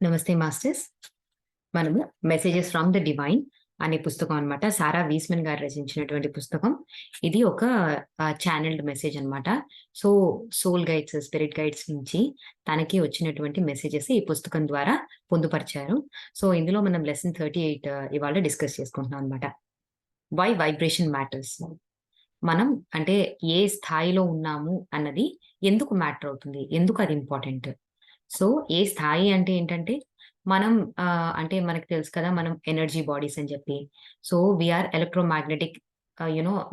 నమస్తే మాస్టర్స్. మనము 'messages from the divine' అనే పుస్తకం అన్నమాట. సారా వీస్‌మన్ గారు రచించినటువంటి పుస్తకం. ఇది ఒక ఛానెల్డ్ మెసేజ్ అన్నమాట. So, soul guides, spirit guides నుంచి తనకి వచ్చినటువంటి మెసేజెస్ ఈ పుస్తకం ద్వారా పొందుపరిచారు. సో, ఇందులో మనం లెసన్ 38 ఇవాళ డిస్కస్ చేసుకుంటున్నాం అన్నమాట. Why vibration matters. మనం అంటే ఏ స్థాయిలో ఉన్నాము అన్నది ఎందుకు మ్యాటర్ అవుతుంది? ఎందుకు అది ఇంపార్టెంట్? సో, ఏ స్థాయి అంటే ఏంటంటే, మనం అంటే మనకు తెలుసు కదా! మనం ఎనర్జీ బాడీస్ అని చెప్పి. సో, వి ఆర్ ఎలక్ట్రోమాగ్నెటిక్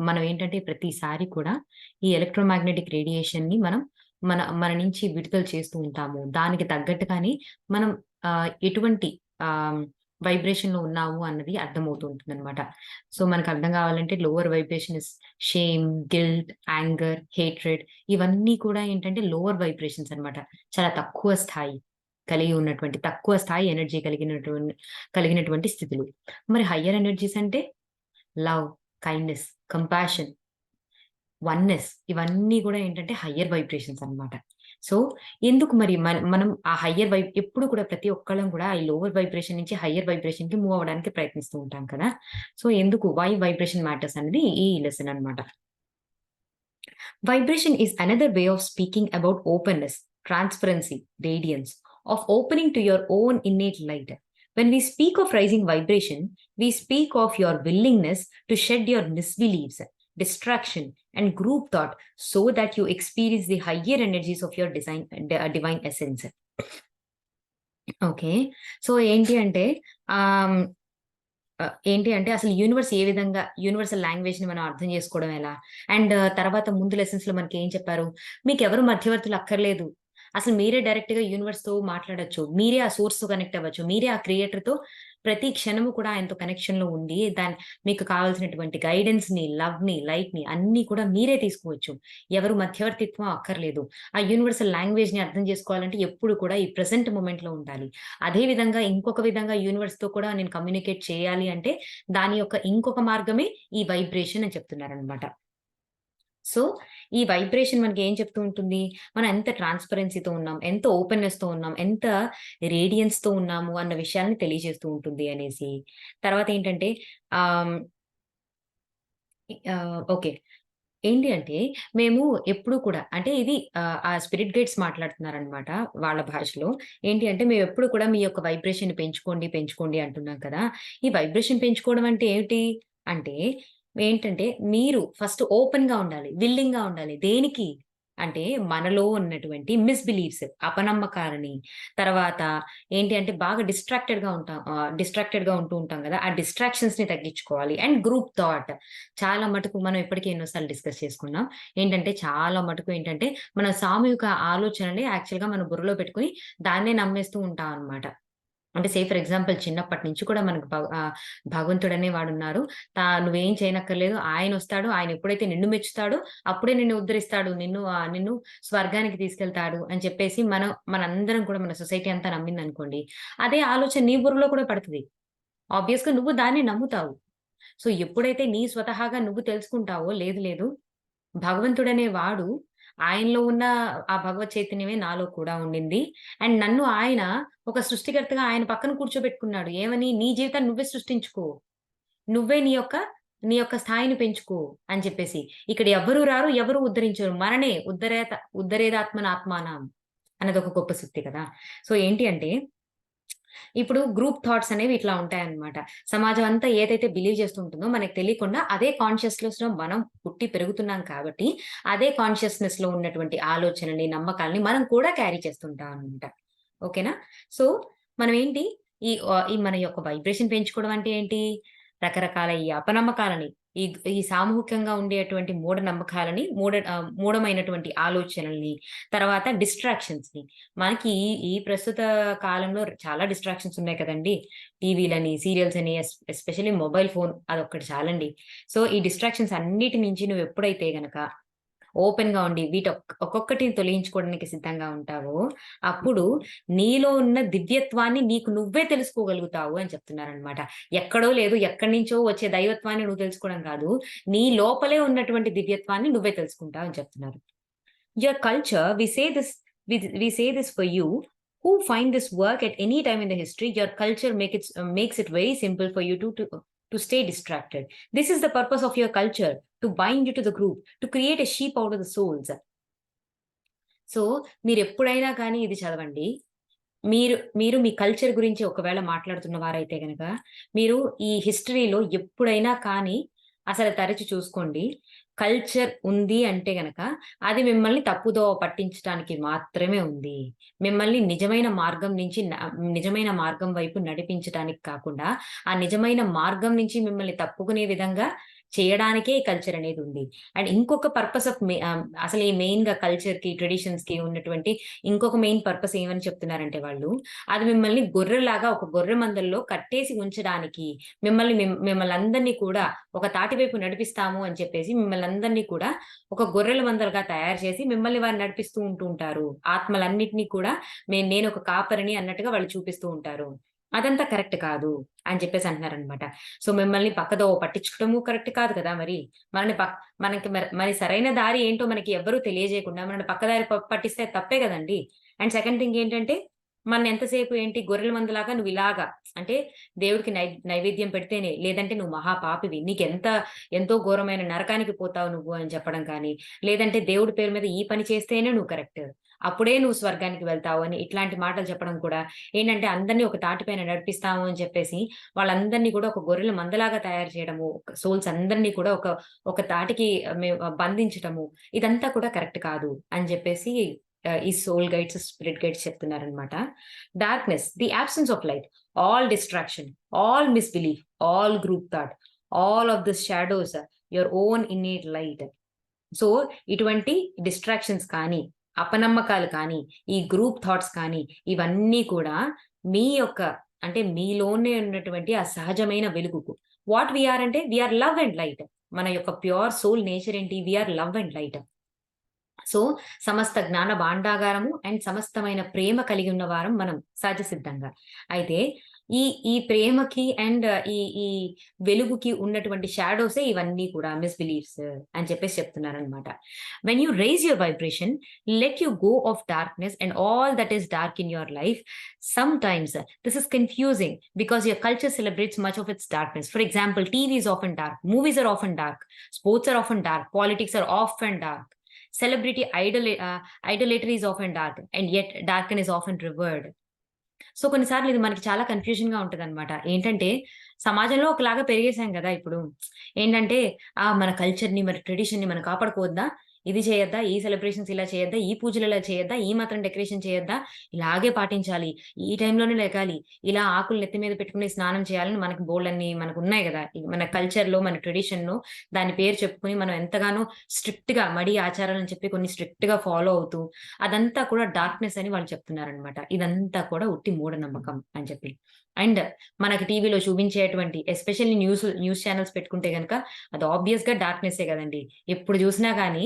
మనం ఏంటంటే ప్రతిసారి కూడా ఈ ఎలక్ట్రోమాగ్నెటిక్ రేడియేషన్‌ని మనం మన నుంచి విడుదల చేస్తూ ఉంటాము. దానికి తగ్గట్టుగానే మనం ఎటువంటి ఆహ్, వైబ్రేషన్‌లో ఉన్నాము అన్నది అర్థమవుతూ ఉంటుందనమాట. సో, మనకు అర్థం కావాలంటే lower vibration is shame, guilt, anger, hatred ఇవన్నీ కూడా ఏంటంటే లోవర్ వైబ్రేషన్స్ అన్నమాట. చాలా తక్కువ స్థాయి కలిగి ఉన్నటువంటి, తక్కువ స్థాయి ఎనర్జీ కలిగినటువంటి స్థితులు. మరి హయ్యర్ ఎనర్జీస్ అంటే లవ్, కైండ్‌నెస్, కంపాషన్, వన్నెస్ ఇవన్నీ గూడా ఏంటంటే హయ్యర్ వైబ్రేషన్స్ అన్నమాట. సో, ఎందుకు మరి మనం ఆ హయ్యర్ ఎప్పుడు కూడా ప్రతి ఒక్కళ్ళం కూడా ఈ లోవర్ వైబ్రేషన్ నుంచి హయ్యర్ వైబ్రేషన్‌కి మూవ్ అవ్వడానికి ప్రయత్నిస్తూ ఉంటాం కదా! సో, ఎందుకు వై వైబ్రేషన్ మ్యాటర్స్ అనేది ఈ లెసన్ అన్నమాట. Vibration is another way of speaking about openness, transparency, radiance, of opening to your own innate light. When we speak of rising vibration, we speak of your willingness to shed your misbeliefs, distraction, and group thought so that you experience the higher energies of your divine essence. Okay. So, ఆహ్, ఏంటి అంటే అసలు universe ఏ విధంగా universal లాంగ్వేజ్‌ని మనం అర్థం చేసుకోవడం ఎలా? And తర్వాత ముందు లెసన్స్‌లో మనకేం చెప్పారు? మీకెవరు మధ్యవర్తులు అక్కర్లేదు. అసలు మీరే డైరెక్ట్‌గా యూనివర్స్‌తో మాట్లాడొచ్చు. మీరే ఆ సోర్స్‌తో కనెక్ట్ అవ్వచ్చు. మీరే ఆ క్రియేటర్‌తో ప్రతి క్షణము కూడా ఆయనతో కనెక్షన్‌లో ఉండి మీకు కావాల్సినటువంటి గైడెన్స్‌ని, లవ్‌ని, లైట్‌ని అన్నీ కూడా మీరే తీసుకోవచ్చు. ఎవరు మధ్యవర్తిత్వం అక్కర్లేదు. ఆ యూనివర్సల్ లాంగ్వేజ్‌ని అర్థం చేసుకోవాలంటే ఎప్పుడు కూడా ఈ ప్రెజెంట్ మొమెంట్‌లో ఉండాలి. అదే విధంగా ఇంకొక విధంగా యూనివర్స్‌తో కూడా నేను కమ్యూనికేట్ చేయాలి అంటే దాని యొక్క ఇంకొక మార్గమే ఈ వైబ్రేషన్ అని చెప్తున్నారనమాట. సో, ఈ వైబ్రేషన్ మనకేం చెప్తూ ఉంటుంది? మనం ఎంత ట్రాన్స్‌పరెన్సీతో ఉన్నాం, ఎంత ఓపెన్‌నెస్‌తో ఉన్నాం, ఎంత రేడియన్స్‌తో ఉన్నాము అన్న విషయాల్ని తెలియజేస్తూ ఉంటుంది అనేసి. తర్వాతేంటంటే ఆహ్, ఓకే. ఏంటి అంటే మేము ఎప్పుడూ కూడా అంటే ఇది ఆ స్పిరిట్ గైడ్స్ మాట్లాడుతున్నారనమాట వాళ్ళ భాషలో. ఏంటి అంటే మేమెప్పుడు కూడా మీ యొక్క వైబ్రేషన్‌ని పెంచుకోండి, పెంచుకోండి అంటున్నాం కదా! ఈ వైబ్రేషన్ పెంచుకోవడం అంటే ఏమిటి? అంటే ఏంటంటే మీరు ఫస్ట్ ఓపెన్‌గా ఉండాలి. విల్లింగ్‌గా ఉండాలి. దేనికి? అంటే మనలో ఉన్నటువంటి మిస్‌బిలీఫ్స్ అపనమ్మకాలని, తర్వాత ఏంటి అంటే బాగా డిస్ట్రాక్టెడ్‌గా ఉంటూ ఉంటాం గదా! ఆ డిస్ట్రాక్షన్స్‌ని తగ్గించుకోవాలి. అండ్ గ్రూప్ థాట్ చాలా మటుకు మనం ఇప్పటికే ఎన్నో సార్లు డిస్కస్ చేసుకున్నాం. ఏంటంటే చాలా మటుకు ఏంటంటే, మన సామూహిక ఆలోచనని యాక్చువల్‌గా మన బుర్రలో పెట్టుకొని దాన్నే నమ్మేస్తూ ఉంటాం అన్నమాట. అంటే ఫర్ ఎగ్జాంపుల్ చిన్నప్పటి నుంచి కూడా మనకు భగవంతుడనే వాడున్నారు. నువ్వేం చేయనక్కర్లేదు. ఆయనొస్తాడు. ఆయన ఎప్పుడైతే నిన్ను మెచ్చుతాడో అప్పుడే నిన్ను ఉద్ధరిస్తాడు. నిన్ను స్వర్గానికి తీసుకెళ్తాడు అని చెప్పేసి మనందరం కూడా మన సొసైటీ అంతా నమ్మిందనుకోండి. అదే ఆలోచన నీ బుర్రలో కూడా పడతది. ఆబ్వియస్‌గా నువ్వు దాన్ని నమ్ముతావు. సో, ఎప్పుడైతే నీ స్వతహాగా నువ్వు తెలుసుకుంటావో లేదు లేదు భగవంతుడనే వాడు ఆయనలో ఉన్న ఆ భగవత్ చైతన్యమే నాలో కూడా ఉండింది. అండ్ నన్ను ఆయన ఒక సృష్టికర్తగా ఆయన పక్కన కూర్చోబెట్టుకున్నాడు. ఏమని? నీ జీవితాన్ని నువ్వే సృష్టించుకో. నువ్వే నీ యొక్క స్థాయిని పెంచుకో అని చెప్పేసి. ఇక్కడ ఎవ్వరు రారు, ఎవరు ఉద్ధరించరు. మననే ఉద్ధరేదాత్మనాత్మానం అన్నది ఒక గొప్ప సూక్తి కదా! సో, ఏంటి అంటే ఇప్పుడు గ్రూప్ థాట్స్ అనేవి ఇట్లా ఉంటాయన్నమాట. సమాజం అంతా ఏదైతే బిలీవ్ చేస్తూ ఉంటుందో మనకు తెలియకుండా అదే కాన్షియస్‌నెస్‌లో మనం పుట్టి పెరుగుతున్నాం కాబట్టి, అదే కాన్షియస్‌నెస్‌లో ఉన్నటువంటి ఆలోచనని, నమ్మకాల్ని మనం కూడా క్యారీ చేస్తుంటాం అన్నమాట. ఓకేనా? సో, మనమేంటి ఈ మన యొక్క వైబ్రేషన్ పెంచుకోవడం అంటే ఏంటి? రకరకాల ఈ అపనమ్మకాలని, ఈ సామూహికంగా ఉండేటువంటి మూఢమైనటువంటి ఆలోచనల్ని, తర్వాత డిస్ట్రాక్షన్స్‌ని మనకి ఈ ప్రస్తుత కాలంలో చాలా డిస్ట్రాక్షన్స్ ఉన్నాయి కదండీ! టీవీలని, సీరియల్స్ అని ఎస్పెషల్లీ మొబైల్ ఫోన్ అదొక్కటి చాలండి. సో, ఈ డిస్ట్రాక్షన్స్ అన్నిటి నుంచి నువ్వెప్పుడైతే గనక ఓపెన్‌గా ఉండి ఒక్కొక్కటిని తొలగించుకోవడానికి సిద్ధంగా ఉంటావో, అప్పుడు నీలో ఉన్న దివ్యత్వాన్ని నీకు నువ్వే తెలుసుకోగలుగుతావు అని చెప్తున్నారనమాట. ఎక్కడో లేదు, ఎక్కడి నుంచో వచ్చే దైవత్వాన్ని నువ్వు తెలుసుకోవడం కాదు. నీ లోపలే ఉన్నటువంటి దివ్యత్వాన్ని నువ్వే తెలుసుకుంటావు అని చెప్తున్నారు. Your culture, we say this for you, who find this work at any time in the history, your culture makes it very simple for you to stay distracted. This is the purpose of your culture, to bind you to the group, to create a sheep out of the souls. So మీరెప్పుడైనా కానీ ఇది చదవండి. మీరు మీరు మీ culture గురించి ఒకవేళ మాట్లాడుతున్న వారైతే గనక, మీరు ఈ హిస్టరీలో ఎప్పుడైనా కానీ అసలు తరచి చూసుకోండి. కల్చర్ ఉంది అంటే గనక, అది మిమ్మల్ని తప్పుదోవ పట్టించటానికి మాత్రమే ఉంది. మిమ్మల్ని నిజమైన మార్గం నుంచి నిజమైన మార్గం వైపు నడిపించటానికి కాకుండా, ఆ నిజమైన మార్గం నుంచి మిమ్మల్ని తప్పుకునే విధంగా చేయడానికే ఈ కల్చర్ అనేది ఉంది. అండ్ ఇంకొక పర్పస్ ఆఫ్ అసలు ఈ మెయిన్‌గా కల్చర్‌కి, ట్రెడిషన్స్‌కి ఉన్నటువంటి ఇంకొక మెయిన్ పర్పస్ ఏమని చెప్తున్నారంటే వాళ్ళు, అది మిమ్మల్ని గొర్రెలాగా ఒక గొర్రె మందల్లో కట్టేసి ఉంచడానికి, మిమ్మల్నందరిని కూడా ఒక తాటి వైపు నడిపిస్తాము అని చెప్పేసి మిమ్మల్నందరిని కూడా ఒక గొర్రెల మందలుగా తయారు చేసి మిమ్మల్ని వారు నడిపిస్తూ ఉంటారు. ఆత్మలన్నిటిని కూడా నేనొక కాపరిని అన్నట్టుగా వాళ్ళు చూపిస్తూ ఉంటారు. అదంతా కరెక్ట్ కాదు అని చెప్పేసి అంటున్నారనమాట. సో మిమ్మల్ని పక్కదోవ పట్టించుకోవడము కరెక్ట్ కాదు కదా మరి. మనల్ని మనకి మరి సరైన దారి ఏంటో మనకి ఎవ్వరు తెలియజేయకుండా మనల్ని పక్కదారి పట్టిస్తే తప్పే గదండీ! అండ్ సెకండ్ థింగ్ ఏంటంటే, మనని ఎంతసేపు ఏంటి గొర్రెల మందలాగా నువ్విలాగా అంటే దేవుడికి నైవేద్యం పెడితేనే, లేదంటే నువ్వు మహా పాపివి. ఎంతో ఘోరమైన నరకానికి పోతావు నువ్వు అని చెప్పడం కానీ, లేదంటే దేవుడి పేరు మీద ఈ పని చేస్తేనే నువ్వు కరెక్ట్. అప్పుడే నువ్వు స్వర్గానికి వెళ్తావు అని ఇట్లాంటి మాటలు చెప్పడం కూడా ఏంటంటే అందరిని ఒక తాటిపైన నడిపిస్తాము అని చెప్పేసి వాళ్ళందరినీ కూడా ఒక గొర్రెల మందలాగా తయారు చేయడము. సోల్స్ అందరినీ కూడా ఒక తాటికి బంధించటము. ఇదంతా కూడా కరెక్ట్ కాదు అని చెప్పేసి ఈ సోల్ గైడ్స్, స్పిరిట్ గైడ్స్ చెప్తున్నారనమాట. Darkness, the absence of light, all distraction, all misbelief, all group thought, all of the shadows, your own innate light. So ఇటువంటి డిస్ట్రాక్షన్స్ కానీ, అపనమ్మకాలు కానీ, ఈ గ్రూప్ థాట్స్ కానీ, ఇవన్నీ కూడా మీ యొక్క అంటే మీలోనే ఉన్నటువంటి ఆ సహజమైన వెలుగుకు వాట్ వి ఆర్ అంటే we are love and light. మన యొక్క ప్యూర్ సోల్ నేచర్ ఏంటి? We are love and light. So సమస్త జ్ఞాన భాండాగారము అండ్ సమస్తమైన ప్రేమ కలిగి ఉన్న వారం మనం సహజ సిద్ధంగా. అయితే ఈ ప్రేమకి అండ్ ఈ వెలుగుకి ఉన్నటువంటి షాడోసే ఇవన్నీ కూడా మిస్‌బిలీఫ్స్ అని చెప్పేసి చెప్తున్నారనమాట. When you rise your vibration, let you go of darkness and all that is dark in your life. Sometimes this is confusing because your culture celebrates much of its darkness. For example, TV is often dark, movies are often dark, sports are often dark, politics are often dark. Celebrity idolatry is often dark, and yet darkness is often revered. So కొన్నిసార్లు ఇది మనకి చాలా కన్‌ఫ్యూజన్‌గా ఉంటదనమాట. ఏంటంటే సమాజంలో ఒకలాగా పెరిగేసాం గదా! ఇప్పుడు. ఏంటంటే మన కల్చర్‌ని, మన ట్రెడిషన్‌ని మనం కాపాడుకోవద్దా? ఇది చేయొద్దా? ఈ సెలబ్రేషన్స్ ఇలా చేయొద్దా? ఈ పూజలు ఇలా చేయొద్దా? ఈ మాత్రం డెకరేషన్ చేయొద్దా? ఇలాగే పాటించాలి. ఈ టైంలోనే లెగాలి. ఇలా ఆకులు నెత్తి మీద పెట్టుకొని స్నానం చేయాలని మనకు బోలెడన్ని మనకున్నాయి గదా! మన కల్చర్‌లో, మన ట్రెడిషన్‌లో దాని పేరు చెప్పుకొని మనం ఎంతగానో స్ట్రిక్ట్‌గా మడి ఆచారాలని చెప్పి కొన్ని స్ట్రిక్ట్‌గా ఫాలో అవుతూ అదంతా కూడా డార్క్‌నెస్ అని వాళ్ళు చెప్తున్నారనమాట. ఇదంతా కూడా ఉట్టి మూఢనమ్మకం అని చెప్పి. అండ్ మనకి టీవీలో చూపించేటువంటి ఎస్పెషల్లీ న్యూస్ ఛానెల్స్ పెట్టుకుంటే గనక అది ఆబ్వియస్‌గా డార్క్‌నెస్సే గదండీ! ఎప్పుడు జూసినా గాని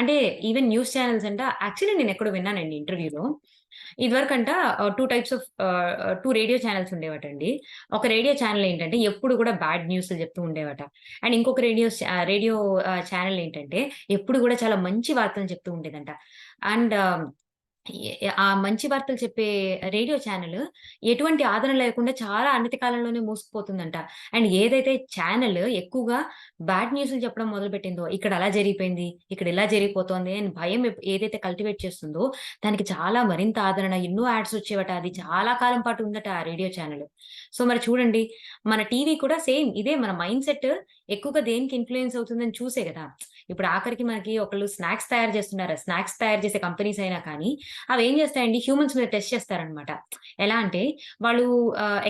అంటే ఈవెన్ న్యూస్ ఛానెల్స్ అంట యాక్చువల్లీ నేనెక్కడో విన్నానండి ఇంటర్వ్యూలో. ఇదివరకంట 2 టైప్స్ ఆఫ్ 2 రేడియో ఛానెల్స్ ఉండేవటండి. ఒక రేడియో ఛానెల్ ఏంటంటే ఎప్పుడు గూడా బ్యాడ్ న్యూస్‌లు చెప్తూ ఉండేవట. అండ్ ఇంకొక రేడియో ఛానెల్ ఏంటంటే ఎప్పుడు గూడా చాలా మంచి వార్తలు చెప్తూ ఉండేదంట. అండ్ ఆ మంచి వార్తలు చెప్పే రేడియో ఛానెల్ ఎటువంటి ఆదరణ లేకుండా చాలా అనతి కాలంలోనే మూసుకుపోతుందంట. అండ్ ఏదైతే ఛానెల్ ఎక్కువగా బ్యాడ్ న్యూస్‌లు చెప్పడం మొదలుపెట్టిందో, ఇక్కడ అలా జరిగిపోయింది, ఇక్కడ ఇలా జరిగిపోతోంది అని భయం ఏదైతే కల్టివేట్ చేస్తుందో, దానికి చాలా మరింత ఆదరణ ఎన్నో యాడ్స్ వచ్చేవట. అది చాలా కాలం పాటు ఉందట ఆ రేడియో ఛానెల్. సో మరి చూడండి, మన టీవీ కూడా సేమ్ ఇదే మన మైండ్ సెట్ ఎక్కువగా దేనికి ఇన్‌ఫ్లూయెన్స్ అవుతుందని చూసే గదా! ఇప్పుడు ఆఖరికి మనకి ఒకళ్ళు స్నాక్స్ తయారు చేస్తున్నారు. స్నాక్స్ తయారు చేసే కంపెనీస్ అయినా కానీ అవేం చేస్తాయండి హ్యూమన్స్ మీద టెస్ట్ చేస్తారనమాట. ఎలా అంటే వాళ్ళు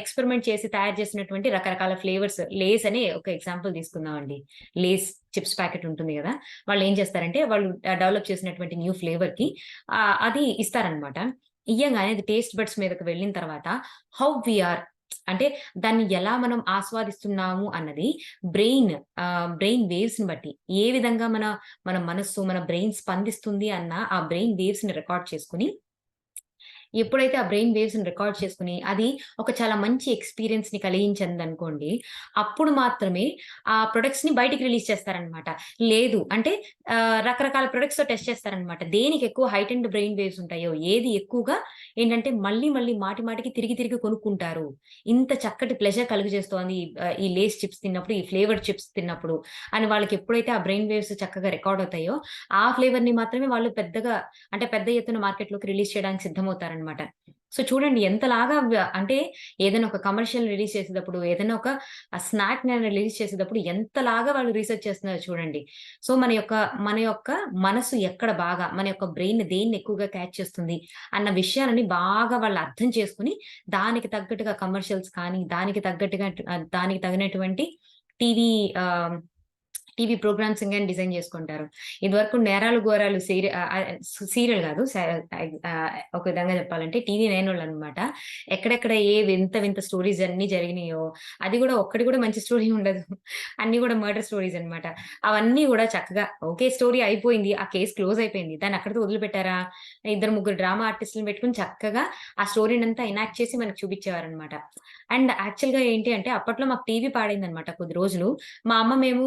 ఎక్స్‌పెరిమెంట్ చేసి తయారు చేసినటువంటి రకరకాల ఫ్లేవర్స్ లేస్ అని ఒక ఎగ్జాంపుల్ తీసుకుందామండి. లేస్ చిప్స్ ప్యాకెట్ ఉంటుంది గదా! వాళ్ళేం చేస్తారంటే వాళ్ళు డెవలప్ చేసినటువంటి న్యూ ఫ్లేవర్‌కి అది ఇస్తారనమాట. ఇయ్యంగానే అది టేస్ట్ బడ్స్ మీదకి వెళ్ళిన తర్వాత హౌ వి ఆర్ అంటే దాన్ని ఎలా మనం ఆస్వాదిస్తున్నాము అన్నది బ్రెయిన్ బ్రెయిన్ వేవ్స్‌ని బట్టి ఏ విధంగా మన మనస్సు, మన బ్రెయిన్ స్పందిస్తుంది అన్న ఆ బ్రెయిన్ వేవ్స్‌ని రికార్డ్ చేసుకొని ఎప్పుడైతే ఆ బ్రెయిన్ వేవ్స్‌ని రికార్డ్ చేసుకొని, అది ఒక చాలా మంచి ఎక్స్‌పీరియన్స్‌ని కలిగించిందనుకోండి, అప్పుడు మాత్రమే ఆ ప్రొడక్ట్స్‌ని బయటికి రిలీజ్ చేస్తారనమాట. లేదు అంటే రకరకాల ప్రొడక్ట్స్‌తో టెస్ట్ చేస్తారనమాట. దేనికి ఎక్కువ హైటెండ్ బ్రెయిన్ వేవ్స్ ఉంటాయో, ఏది ఎక్కువగా ఏంటంటే మళ్ళీ, మళ్ళీ మాటి మాటికి తిరిగి, తిరిగి కొనుక్కుంటారు. ఇంత చక్కటి ప్లెజర్ కలుగజేస్తోంది ఈ లేస్ చిప్స్ తిన్నప్పుడు, ఈ ఫ్లేవర్డ్ చిప్స్ తిన్నప్పుడు అని వాళ్ళకి ఎప్పుడైతే ఆ బ్రెయిన్ వేవ్స్ చక్కగా రికార్డ్ అవుతాయో, ఆ ఫ్లేవర్‌ని మాత్రమే వాళ్ళు పెద్దగా అంటే పెద్ద ఎత్తున మార్కెట్‌లోకి రిలీజ్ చేయడానికి సిద్ధమవుతారనమాట. సో చూడండి ఎంతలాగా అంటే ఏదైనా ఒక కమర్షియల్ రిలీజ్ చేసేటప్పుడు, ఏదైనా ఒక స్నాక్‌ని రిలీజ్ చేసేటప్పుడు ఎంతలాగా వాళ్ళు రిసర్చ్ చేస్తున్నారో చూడండి. సో మన యొక్క మనసు ఎక్కడ బాగా, మన యొక్క బ్రెయిన్ దేన్ని ఎక్కువగా క్యాచ్ చేస్తుంది అన్న విషయాలని బాగా వాళ్ళు అర్థం చేసుకొని, దానికి తగ్గట్టుగా కమర్షియల్స్ కానీ, దానికి తగినటువంటి టీవీ ఆహ్ టీవీ ప్రోగ్రామ్స్ గాని డిజైన్ జేసుకుంటారు. ఇదివరకు 'నేరాలు ఘోరాలు' సీరియల్ గాదు. ఒక విధంగా జెప్పాలంటే టీవీ నైనోళ్ళనమాట. ఎక్కడెక్కడ ఏ వింత వింత స్టోరీస్ అన్నీ జరిగినాయో, అది గూడా ఒక్కటి గూడా మంచి స్టోరీ ఉండదు. అన్నీ గూడా మర్డర్ స్టోరీస్ అన్నమాట. అవన్నీ గూడా చక్కగా ఓకే. స్టోరీ అయిపోయింది. ఆ కేస్ క్లోజ్ అయిపోయింది. దాన్ని అక్కడితో వదిలిపెట్టారా? ఇద్దరు, ముగ్గురు డ్రామా ఆర్టిస్ట్‌లని పెట్టుకొని చక్కగా ఆ స్టోరీనంతా ఎనాక్ట్ చేసి మనకు చూపిచ్చేవారనమాట. అండ్ యాక్చువల్‌గా ఏంటి అంటే అప్పట్లో మాకు టీవీ పాడైందనమాట కొద్ది రోజులు. మా అమ్మ మేము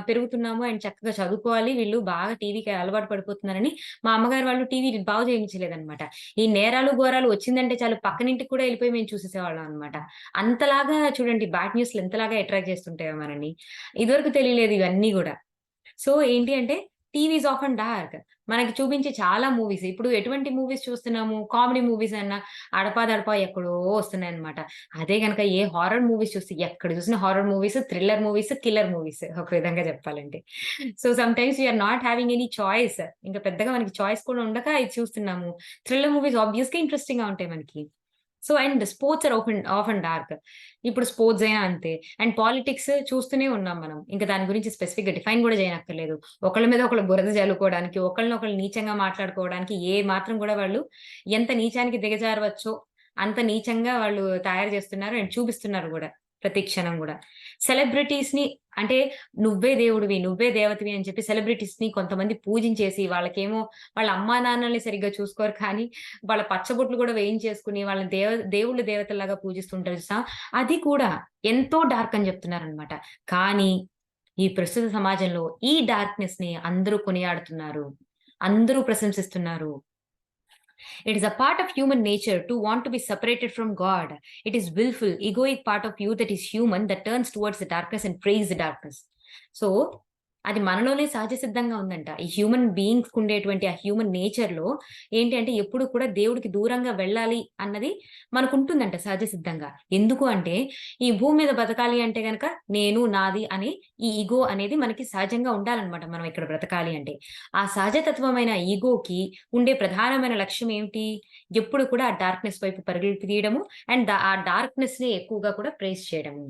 పెరుగుతున్నాము అండ్ చక్కగా చదువుకోవాలి. వీళ్ళు బాగా టీవీకి అలవాటు పడిపోతున్నారని మా అమ్మగారు వాళ్ళు టీవీ బాగు చేయించలేదన్నమాట. ఈ నేరాలు, ఘోరాలు వచ్చిందంటే చాలు పక్కనింటికి కూడా ఎళ్ళిపోయి మేము చూసేసేవాళ్ళం అన్నమాట. అంతలాగా చూడండి బ్యాడ్ న్యూస్‌లు ఎంతలాగా అట్రాక్ట్ చేస్తుంటాయో మనల్ని. ఇదివరకు తెలియలేదు ఇవన్నీ గూడా. సో, ఏంటి అంటే టీవీ ఈస్ ఆఫెన్ డార్క్. మనకి చూపించే చాలా మూవీస్ ఇప్పుడు ఎటువంటి మూవీస్ చూస్తున్నాము? కామెడీ మూవీస్ అన్నా అడపాదడపా ఎక్కడో వస్తున్నాయన్నమాట. అదే గనక ఏ హారర్ మూవీస్ చూస్తే ఎక్కడ చూసినా horror movies, thriller movies, killer movies ఒక విధంగా చెప్పాలంటే. So, sometimes we are not having any choice. ఇంక పెద్దగా మనకి చాయిస్ కూడా ఉండక ఇది చూస్తున్నాము. థ్రిల్లర్ మూవీస్ ఆబ్వియస్‌గా ఇంట్రెస్టింగ్‌గా ఉంటాయి మనకి. So, and sports are of and dark. ఇప్పుడు స్పోర్ట్స్ అయినా అంతే. అండ్ పాలిటిక్స్ చూస్తూనే ఉన్నాం మనం. ఇంక దాని గురించి స్పెసిఫిక్‌గా డిఫైన్ గూడా చేయనక్కర్లేదు. ఒకళ్ళ మీద ఒకళ్ళు బురద జల్లుకోవడానికి, ఒకళ్ళనొకళ్ళు నీచంగా మాట్లాడుకోవడానికి ఏ మాత్రం గూడా వాళ్ళు ఎంత నీచానికి దిగజారవచ్చో అంత నీచంగా వాళ్ళు తయారు చేస్తున్నారు అండ్ చూపిస్తున్నారు గూడా ప్రతి క్షణం గూడా. సెలబ్రిటీస్‌ని అంటే నువ్వే దేవుడివి, నువ్వే దేవతవి అని చెప్పి సెలబ్రిటీస్‌ని కొంతమంది పూజించేసి వాళ్ళకేమో వాళ్ళ అమ్మానాన్నల్ని సరిగ్గా చూసుకోరు కానీ వాళ్ళ పచ్చబొట్లు గూడా వేయించేసుకొని వాళ్ళని దేవుళ్ళు దేవతల్లాగా పూజిస్తుంటారు చూసావా? అది కూడా ఎంతో డార్క్ అని జెప్తున్నారనమాట. కానీ ఈ ప్రస్తుత సమాజంలో ఈ డార్క్‌నెస్‌ని అందరూ కొనియాడుతున్నారు. అందరూ ప్రశంసిస్తున్నారు. It is a part of human nature to want to be separated from God. It is willful, egoic part of you that is human that turns towards the darkness and praise the darkness. So, అది మనలోనే సహజ సిద్ధంగా ఉందంట. ఈ human బీయింగ్స్‌కి ఉండేటువంటి ఆ human నేచర్‌లో ఏంటి అంటే ఎప్పుడు కూడా దేవుడికి దూరంగా వెళ్ళాలి అన్నది మనకుంటుందంట సహజ సిద్ధంగా. ఎందుకు అంటే ఈ భూమి మీద బతకాలి అంటే గనక నేను, నాది అని ఈ ఇగో అనేది మనకి సహజంగా ఉండాలనమాట మనం ఇక్కడ బ్రతకాలి అంటే. ఆ సహజతత్వమైన ఈగోకి ఉండే ప్రధానమైన లక్ష్యం ఏమిటి? ఎప్పుడు కూడా ఆ డార్క్‌నెస్ వైపు పరుగులు తీయడము అండ్ ఆ డార్క్‌నెస్‌ని ఎక్కువగా కూడా ప్రైజ్ చేయడము.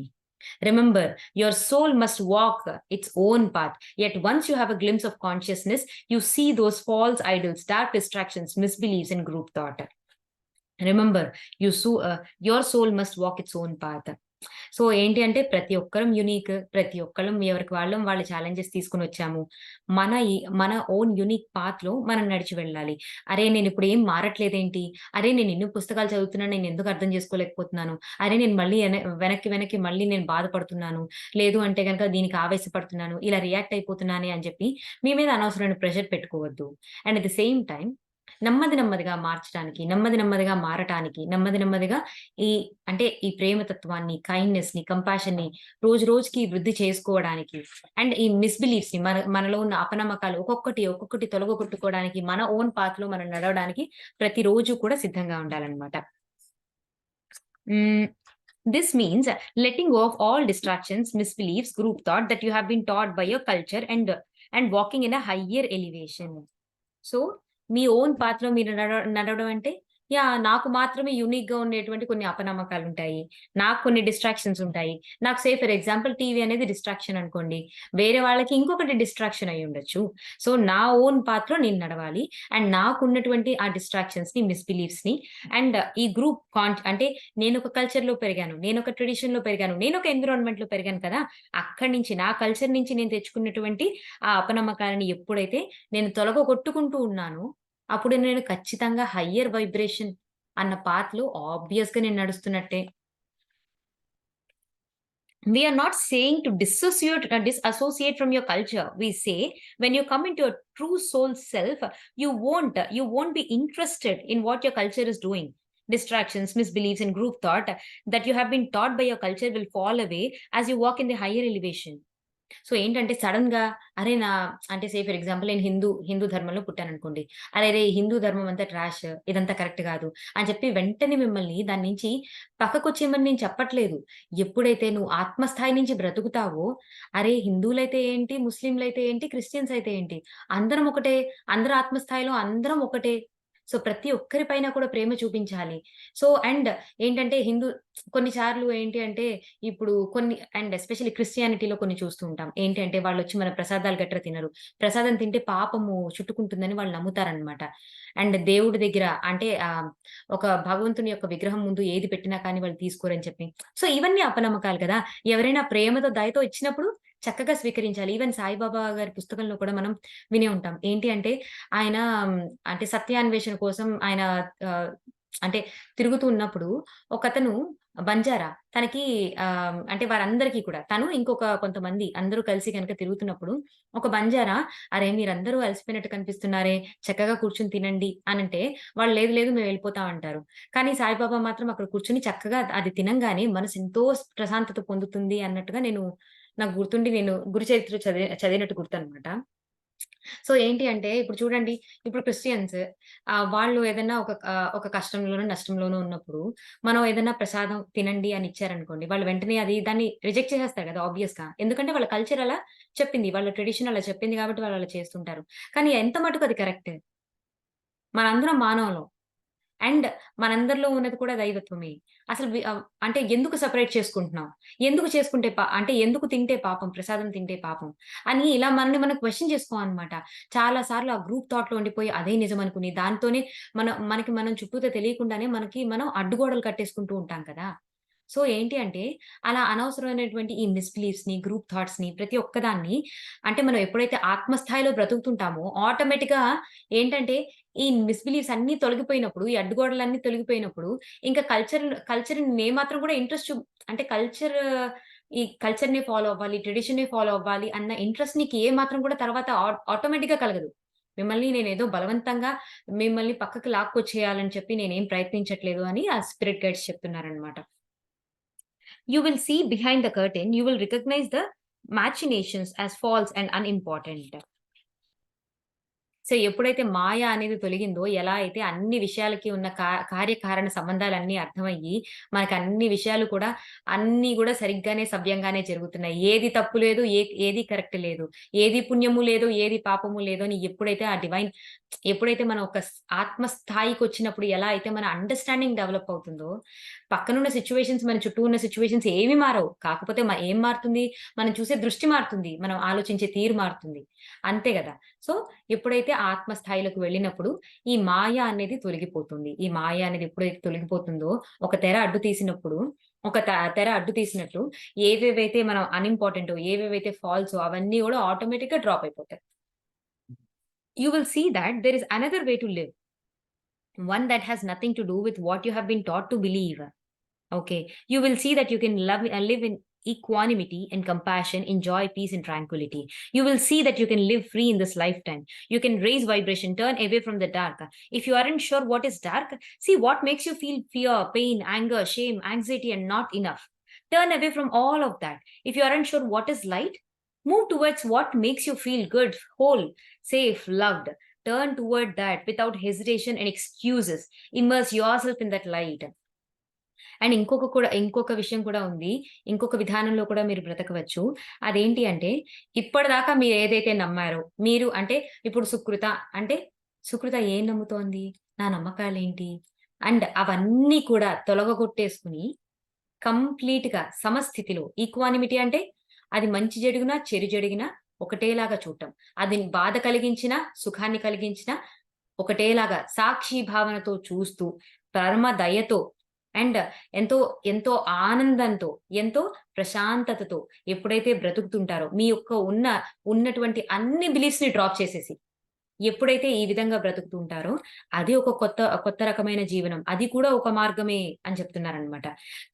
Remember, your soul must walk its own path. Yet once you have a glimpse of consciousness, you see those false idols, dark distractions, misbeliefs, and group thought. Remember, your soul must walk its own path. So, ఏంటి అంటే ప్రతి ఒక్కరం unique. ప్రతి ఒక్కళ్ళం ఎవరికి వాళ్ళ challenges తీసుకొనొచ్చాము. మన own unique పాత్‌లో మనం నడిచి వెళ్ళాలి. అరే! నేనిప్పుడు ఏం మారట్లేదేంటి? అరే! నేను ఇన్ని పుస్తకాలు చదువుతున్నాను. నేనెందుకు అర్థం చేసుకోలేకపోతున్నాను? అరే! నేను మళ్ళీ వెనక్కి మళ్ళీ నేను బాధపడుతున్నాను. లేదు అంటే గనక దీనికి ఆవేశపడుతున్నాను. ఇలా రియాక్ట్ అయిపోతున్నానే అని చెప్పి మీ మీద అనవసరమైన ప్రెషర్ పెట్టుకోవద్దు. And at the same time నెమ్మదిగా మార్చటానికి, నెమ్మదిగా మారటానికి, నెమ్మదిగా ఈ అంటే ఈ ప్రేమతత్వాన్ని, కైండ్‌నెస్‌ని, కంపాషన్‌ని రోజుకి వృద్ధి చేసుకోవడానికి అండ్ ఈ మిస్‌బిలీఫ్స్‌ని మనలో ఉన్న అపనమ్మకాలు ఒక్కొక్కటి తొలగగొట్టుకోవడానికి మన ఓన్ పాత్‌లో మనం నడవడానికి ప్రతిరోజు కూడా సిద్ధంగా ఉండాలనమాట. హ్మ్. This means letting go of all distractions, misbeliefs, group thought that you have been taught by your culture and walking in a higher elevation. So, మీ ఓన్ పాత్‌లో మీరు నడవడం అంటే, నాకు మాత్రమే యూనిక్‌గా ఉండేటువంటి కొన్ని అపనమ్మకాలుంటాయి. నాకు కొన్ని డిస్ట్రాక్షన్స్ ఉంటాయి. నాకు ఫర్ ఎగ్జాంపుల్ టీవీ అనేది డిస్ట్రాక్షన్ అనుకోండి. వేరే వాళ్ళకి ఇంకొకటి డిస్ట్రాక్షన్ అయ్యుండొచ్చు. సో, నా ఓన్ పాత్‌లో నేను నడవాలి. అండ్ నాకున్నటువంటి ఆ డిస్ట్రాక్షన్స్‌ని, మిస్‌బిలీఫ్స్‌ని అండ్ ఈ గ్రూప్ అంటే నేనొక కల్చర్‌లో పెరిగాను. నేనొక ట్రెడిషన్‌లో పెరిగాను. నేనొక ఎన్విరాన్మెంట్‌లో పెరిగాను కదా! అక్కడి నుంచి నా కల్చర్ నుంచి నేను తెచ్చుకున్నటువంటి ఆ అపనమ్మకాలని ఎప్పుడైతే నేను తొలగగొట్టుకుంటూ ఉన్నానో, అప్పుడు నేను ఖచ్చితంగా హయ్యర్ వైబ్రేషన్ అన్న పాత్‌లో ఆబ్వియస్‌గా నేను నడుస్తున్నట్టే. We are not saying to disassociate from your culture. We say when you come into your true soul self, you won't be interested in what your culture is doing. Distractions, misbeliefs, and group thought that you have been taught by your culture will fall away as you walk in the higher elevation. So ఏంటంటే సడెన్‌గా అరే! అంటే say for example నేను హిందూ ధర్మంలో పుట్టాననుకోండి. అరెరే! హిందూ ధర్మం అంతా trash. ఇదంతా కరెక్ట్ గాదు అని చెప్పి వెంటనే మిమ్మల్ని దాని నుంచి పక్కకొచ్చేయమని నేను చెప్పట్లేదు. ఎప్పుడైతే నువ్వు ఆత్మస్థాయి నుంచి బ్రతుకుతావో, అరే! హిందువులైతే ఏంటి, ముస్లింలైతే ఏంటి, క్రిస్టియన్స్ అయితే ఏంటి, అందరం ఒకటే. అందరు ఆత్మస్థాయిలో అందరం ఒకటే. సో ప్రతి ఒక్కరి పైన కూడా ప్రేమ చూపించాలి. సో అండ్ ఏంటంటే కొన్ని సార్లు ఏంటి అంటే ఇప్పుడు కొన్ని అండ్ ఎస్పెషల్లీ క్రిస్టియానిటీలో కొన్ని చూస్తూ ఉంటాం. ఏంటి అంటే వాళ్ళొచ్చి మన ప్రసాదాలు గట్రా తినరు. ప్రసాదం తింటే పాపము చుట్టుకుంటుందని వాళ్ళు నమ్ముతారనమాట. అండ్ దేవుడి దగ్గర అంటే ఒక భగవంతుని యొక్క విగ్రహం ముందు ఏది పెట్టినా కానీ వాళ్ళు తీసుకోరని చెప్పి. సో ఇవన్నీ అపనమ్మకాలు కదా! ఎవరైనా ప్రేమతో, దయతో ఇచ్చినప్పుడు చక్కగా స్వీకరించాలి. ఈవెన్ సాయిబాబా గారి పుస్తకంలో కూడా మనం వినే ఉంటాం. ఏంటి అంటే ఆయన అంటే సత్యాన్వేషణ కోసం ఆయన ఆహ్, అంటే తిరుగుతూ ఉన్నప్పుడు ఒకతను బంజారా. తనకి అంటే వారందరికీ కూడా తను ఇంకొక కొంతమంది అందరూ కలిసి గనక తిరుగుతున్నప్పుడు ఒక బంజారా, "అరే! మీరందరూ అలసిపోయినట్టు కనిపిస్తున్నారే, చక్కగా కూర్చొని తినండి" అనంటే వాళ్ళు, "లేదు లేదు మేమెళ్ళిపోతాం" అంటారు. కానీ సాయిబాబా మాత్రం అక్కడ కూర్చొని చక్కగా అది తినంగానే మనసు ఎంతో ప్రశాంతత పొందుతుంది అన్నట్టుగా నాకు గుర్తుండి నేను గురు చరిత్ర చదివినట్టు గుర్తనమాట. సో, ఏంటి అంటే ఇప్పుడు చూడండి, ఇప్పుడు క్రిస్టియన్స్ వాళ్ళు ఏదన్నా ఒక కష్టంలోనో, నష్టంలోనో ఉన్నప్పుడు మనం ఏదన్నా ప్రసాదం తినండి అని ఇచ్చారనుకోండి, వాళ్ళు వెంటనే దాన్ని రిజెక్ట్ చేసేస్తారు కదా! ఆబ్వియస్‌గా. ఎందుకంటే వాళ్ళ కల్చర్ అలా చెప్పింది. వాళ్ళ ట్రెడిషన్ అలా చెప్పింది కాబట్టి వాళ్ళు అలా చేస్తుంటారు. కానీ ఎంత మటుకు అది కరెక్ట్? మనందరం మానవులం. అండ్ మనందరిలో ఉన్నది కూడా దైవత్వమే. అసలు అంటే ఎందుకు సెపరేట్ చేసుకుంటున్నాం? ఎందుకు చేసుకుంటే అంటే ఎందుకు తింటే పాపం? ప్రసాదం తింటే పాపం? అని ఇలా మనల్ని మనం క్వెషన్ చేసుకోవాలనమాట. చాలా సార్లు ఆ గ్రూప్ థాట్‌లో ఉండిపోయి అదే నిజం అనుకుని దాంతోనే మనకి మనం చుట్టూతా తెలియకుండానే మనం అడ్డుగోడలు కట్టేసుకుంటూ ఉంటాం కదా! సో, ఏంటి అంటే అలా అనవసరమైనటువంటి ఈ మిస్‌బిలీఫ్స్‌ని, గ్రూప్ థాట్స్‌ని ప్రతి ఒక్కదాన్ని అంటే మనం ఎప్పుడైతే ఆత్మస్థాయిలో బ్రతుకుతుంటామో ఆటోమేటిక్‌గా ఏంటంటే ఈ మిస్‌బిలీఫ్స్ అన్నీ తొలగిపోయినప్పుడు, ఈ అడ్డుగోడలన్నీ తొలగిపోయినప్పుడు, ఇంకా కల్చర్‌ని ఏమాత్రం కూడా ఇంట్రెస్ట్ అంటే ఈ కల్చర్‌ని ఫాలో అవ్వాలి, ట్రెడిషన్‌ని ఫాలో అవ్వాలి అన్న ఇంట్రెస్ట్ నీకు ఏ మాత్రం కూడా తర్వాత ఆటోమేటిక్‌గా కలగదు. నేనేదో బలవంతంగా మిమ్మల్ని పక్కకి లాక్కొచ్చేయాలని చెప్పి నేనేం ప్రయత్నించట్లేదు అని ఆ స్పిరిట్ గైడ్స్ చెప్తున్నారనమాట. You will see behind the curtain, you will recognize the machinations as false and unimportant. So, ఎప్పుడైతే మాయ అనేది తొలగిందో, ఎలా అయితే అన్ని విషయాలకి ఉన్న కార్యకారణ సంబంధాలన్నీ అర్థమయ్యి, మనకన్ని విషయాలు కూడా అన్నీ గూడా సరిగ్గానే, సవ్యంగానే జరుగుతున్నాయి. ఏది తప్పు లేదు, ఏది కరెక్ట్ లేదు. ఏది పుణ్యము లేదు, ఏది పాపము లేదు అని ఎప్పుడైతే మనం ఒక ఆత్మ స్థాయికొచ్చినప్పుడు ఎలా అయితే మన అండర్‌స్టాండింగ్ డెవలప్ అవుతుందో, పక్కనున్న సిట్యుయేషన్స్, మన చుట్టూ ఉన్న సిట్యుయేషన్స్ ఏవి మారవు. కాకపోతే ఏం మారుతుంది? మనం చూసే దృష్టి మారుతుంది. మనం ఆలోచించే తీరు మారుతుంది. అంతే గదా! సో, ఎప్పుడైతే ఆత్మ స్థాయిలోకి వెళ్ళినప్పుడు, ఈ మాయ అనేది తొలగిపోతుంది. ఈ మాయ అనేది ఎప్పుడైతే తొలగిపోతుందో, ఒక తెర అడ్డు తీసినప్పుడు, ఒక తెర అడ్డు తీసినట్టు ఏవేవైతే మనం అన్‌ఇంపార్టెంటో, ఏవేవైతే ఫాల్సో అవన్నీ గూడా ఆటోమేటిక్‌గా డ్రాప్ అయిపోతాయి. You will see that there is another way to live. One that has nothing to do with what you have been taught to believe. Okay. You will see that you can live in equanimity and compassion, in joy, peace, and tranquility. You will see that you can live free in this lifetime. You can raise vibration, turn away from the dark. If you aren't sure what is dark, see what makes you feel fear, pain, anger, shame, anxiety, and not enough. Turn away from all of that. If you aren't sure what is light, move towards what makes you feel good, whole, safe, loved. Turn toward that without hesitation and excuses. Immerse yourself in that light. And ఇంకొక విషయం కూడా ఉంది. ఇంకొక విధానంలో కూడా మీరు బ్రతకవచ్చు. అదేంటి అంటే, ఇప్పటిదాకా మీరేదైతే నమ్మారో, మీరు అంటే ఇప్పుడు అంటే, సుకృత ఏం నమ్ముతోంది? నా నమ్మకాలేంటి? అండ్ అవన్నీ కూడా తొలగగొట్టేసుకొని, కంప్లీట్‌గా సమస్థితిలో ఈక్వానిమిటీ అంటే, అది మంచి జరిగినా, చెడు జరిగినా ఒకటేలాగా చూడటం. అది బాధ కలిగించినా, సుఖాన్ని కలిగించినా ఒకటేలాగా సాక్షి భావనతో చూస్తూ, పరమ దయతో అండ్ ఎంతో, ఎంతో ఆనందంతో, ఎంతో ప్రశాంతతతో ఎప్పుడైతే బ్రతుకుతుంటారో, మీ యొక్క ఉన్నటువంటి అన్ని బిలీఫ్స్‌ని డ్రాప్ చేసేసి, ఎప్పుడైతే ఈ విధంగా బ్రతుకుతూ ఉంటారో, అది ఒక కొత్త రకమైన జీవనం. అది కూడా ఒక మార్గమే అని చెప్తున్నారనమాట.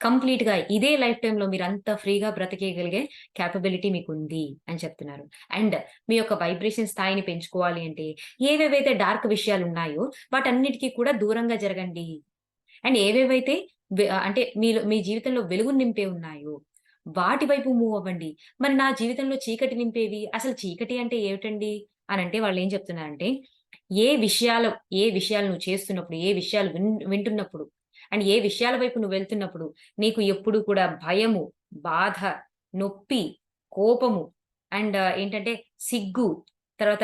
కంప్లీట్‌గా ఇదే లైఫ్ టైమ్‌లో మీరంత ఫ్రీగా బ్రతికేయగలిగే కేపబిలిటీ మీకుంది అని చెప్తున్నారు. అండ్ మీ యొక్క వైబ్రేషన్ స్థాయిని పెంచుకోవాలి అంటే, ఏవేవైతే డార్క్ విషయాలున్నాయో వాటన్నిటికి కూడా దూరంగా జరగండి. అండ్ ఏవేవైతే అంటే మీ జీవితంలో వెలుగును నింపే ఉన్నాయో, వాటి వైపు మూవ్ అవ్వండి. మరి నా జీవితంలో చీకటి నింపేవి అసలు చీకటి అంటే ఏమిటండి? అనంటే వాళ్ళేం చెప్తున్నారంటే, ఏ విషయాలు ఏ విషయాలు నువ్వు చేస్తున్నప్పుడు, ఏ విషయాలు వింటున్నప్పుడు అండ్ ఏ విషయాల వైపు నువ్వు వెళ్తున్నప్పుడు, నీకు ఎప్పుడు కూడా భయము, బాధ, నొప్పి, కోపము అండ్ ఏంటంటే సిగ్గు, తర్వాత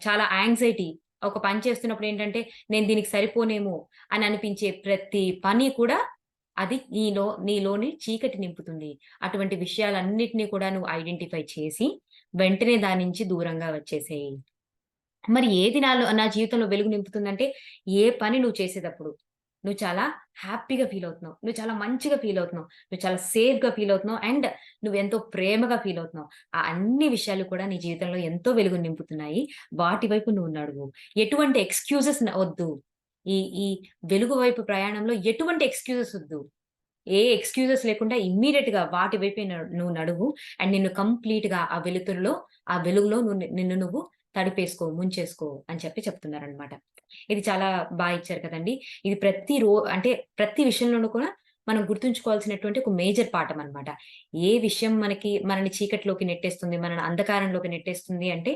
చాలా యాంక్సైటీ ఒక పని చేస్తున్నప్పుడు ఏంటంటే, నేను దీనికి సరిపోనేమో అని అనిపించే ప్రతి పని కూడా అది నీలోని చీకటి నింపుతుంది. అటువంటి విషయాలన్నిటిని కూడా నువ్వు ఐడెంటిఫై చేసి, వెంటనే దాని నుంచి దూరంగా వచ్చేసేయి. మరి ఏది నా జీవితంలో వెలుగు నింపుతుందంటే, ఏ పని నువ్వు చేసేటప్పుడు, నువ్వు చాలా హ్యాపీగా ఫీలవుతున్నావు. నువ్వు చాలా మంచిగా ఫీలవుతున్నావు. నువ్వు చాలా సేఫ్‌గా ఫీలవుతున్నావు. అండ్ నువ్వెంతో ప్రేమగా ఫీలవుతున్నావు. ఆ అన్ని విషయాలు కూడా నీ జీవితంలో ఎంతో వెలుగును నింపుతున్నాయి. వాటి వైపు నువ్వు నడువు. ఎటువంటి ఎక్స్‌క్యూజెస్ వద్దు. ఈ ఈ వెలుగు వైపు ప్రయాణంలో ఎటువంటి ఎక్స్‌క్యూజెస్ వద్దు. ఏ ఎక్స్‌క్యూజెస్ లేకుండా ఇమ్మీడియేట్‌గా వాటి వైపే నువ్వు నడువు. అండ్ నిన్ను కంప్లీట్‌గా ఆ వెలుతురులో, ఆ వెలుగులో నిన్ను నువ్వు తడిపేసుకో, ముంచేసుకో అని చెప్తున్నారనమాట. ఇది చాలా ఇచ్చారు కదండీ! ఇది అంటే ప్రతి విషయంలోనూ కూడా మనం గుర్తుంచుకోవాల్సినటువంటి ఒక మేజర్ పాఠమనమాట. ఏ విషయం మనని చీకటిలోకి నెట్టేస్తుంది, మనని అంధకారంలోకి నెట్టేస్తుంది అంటే,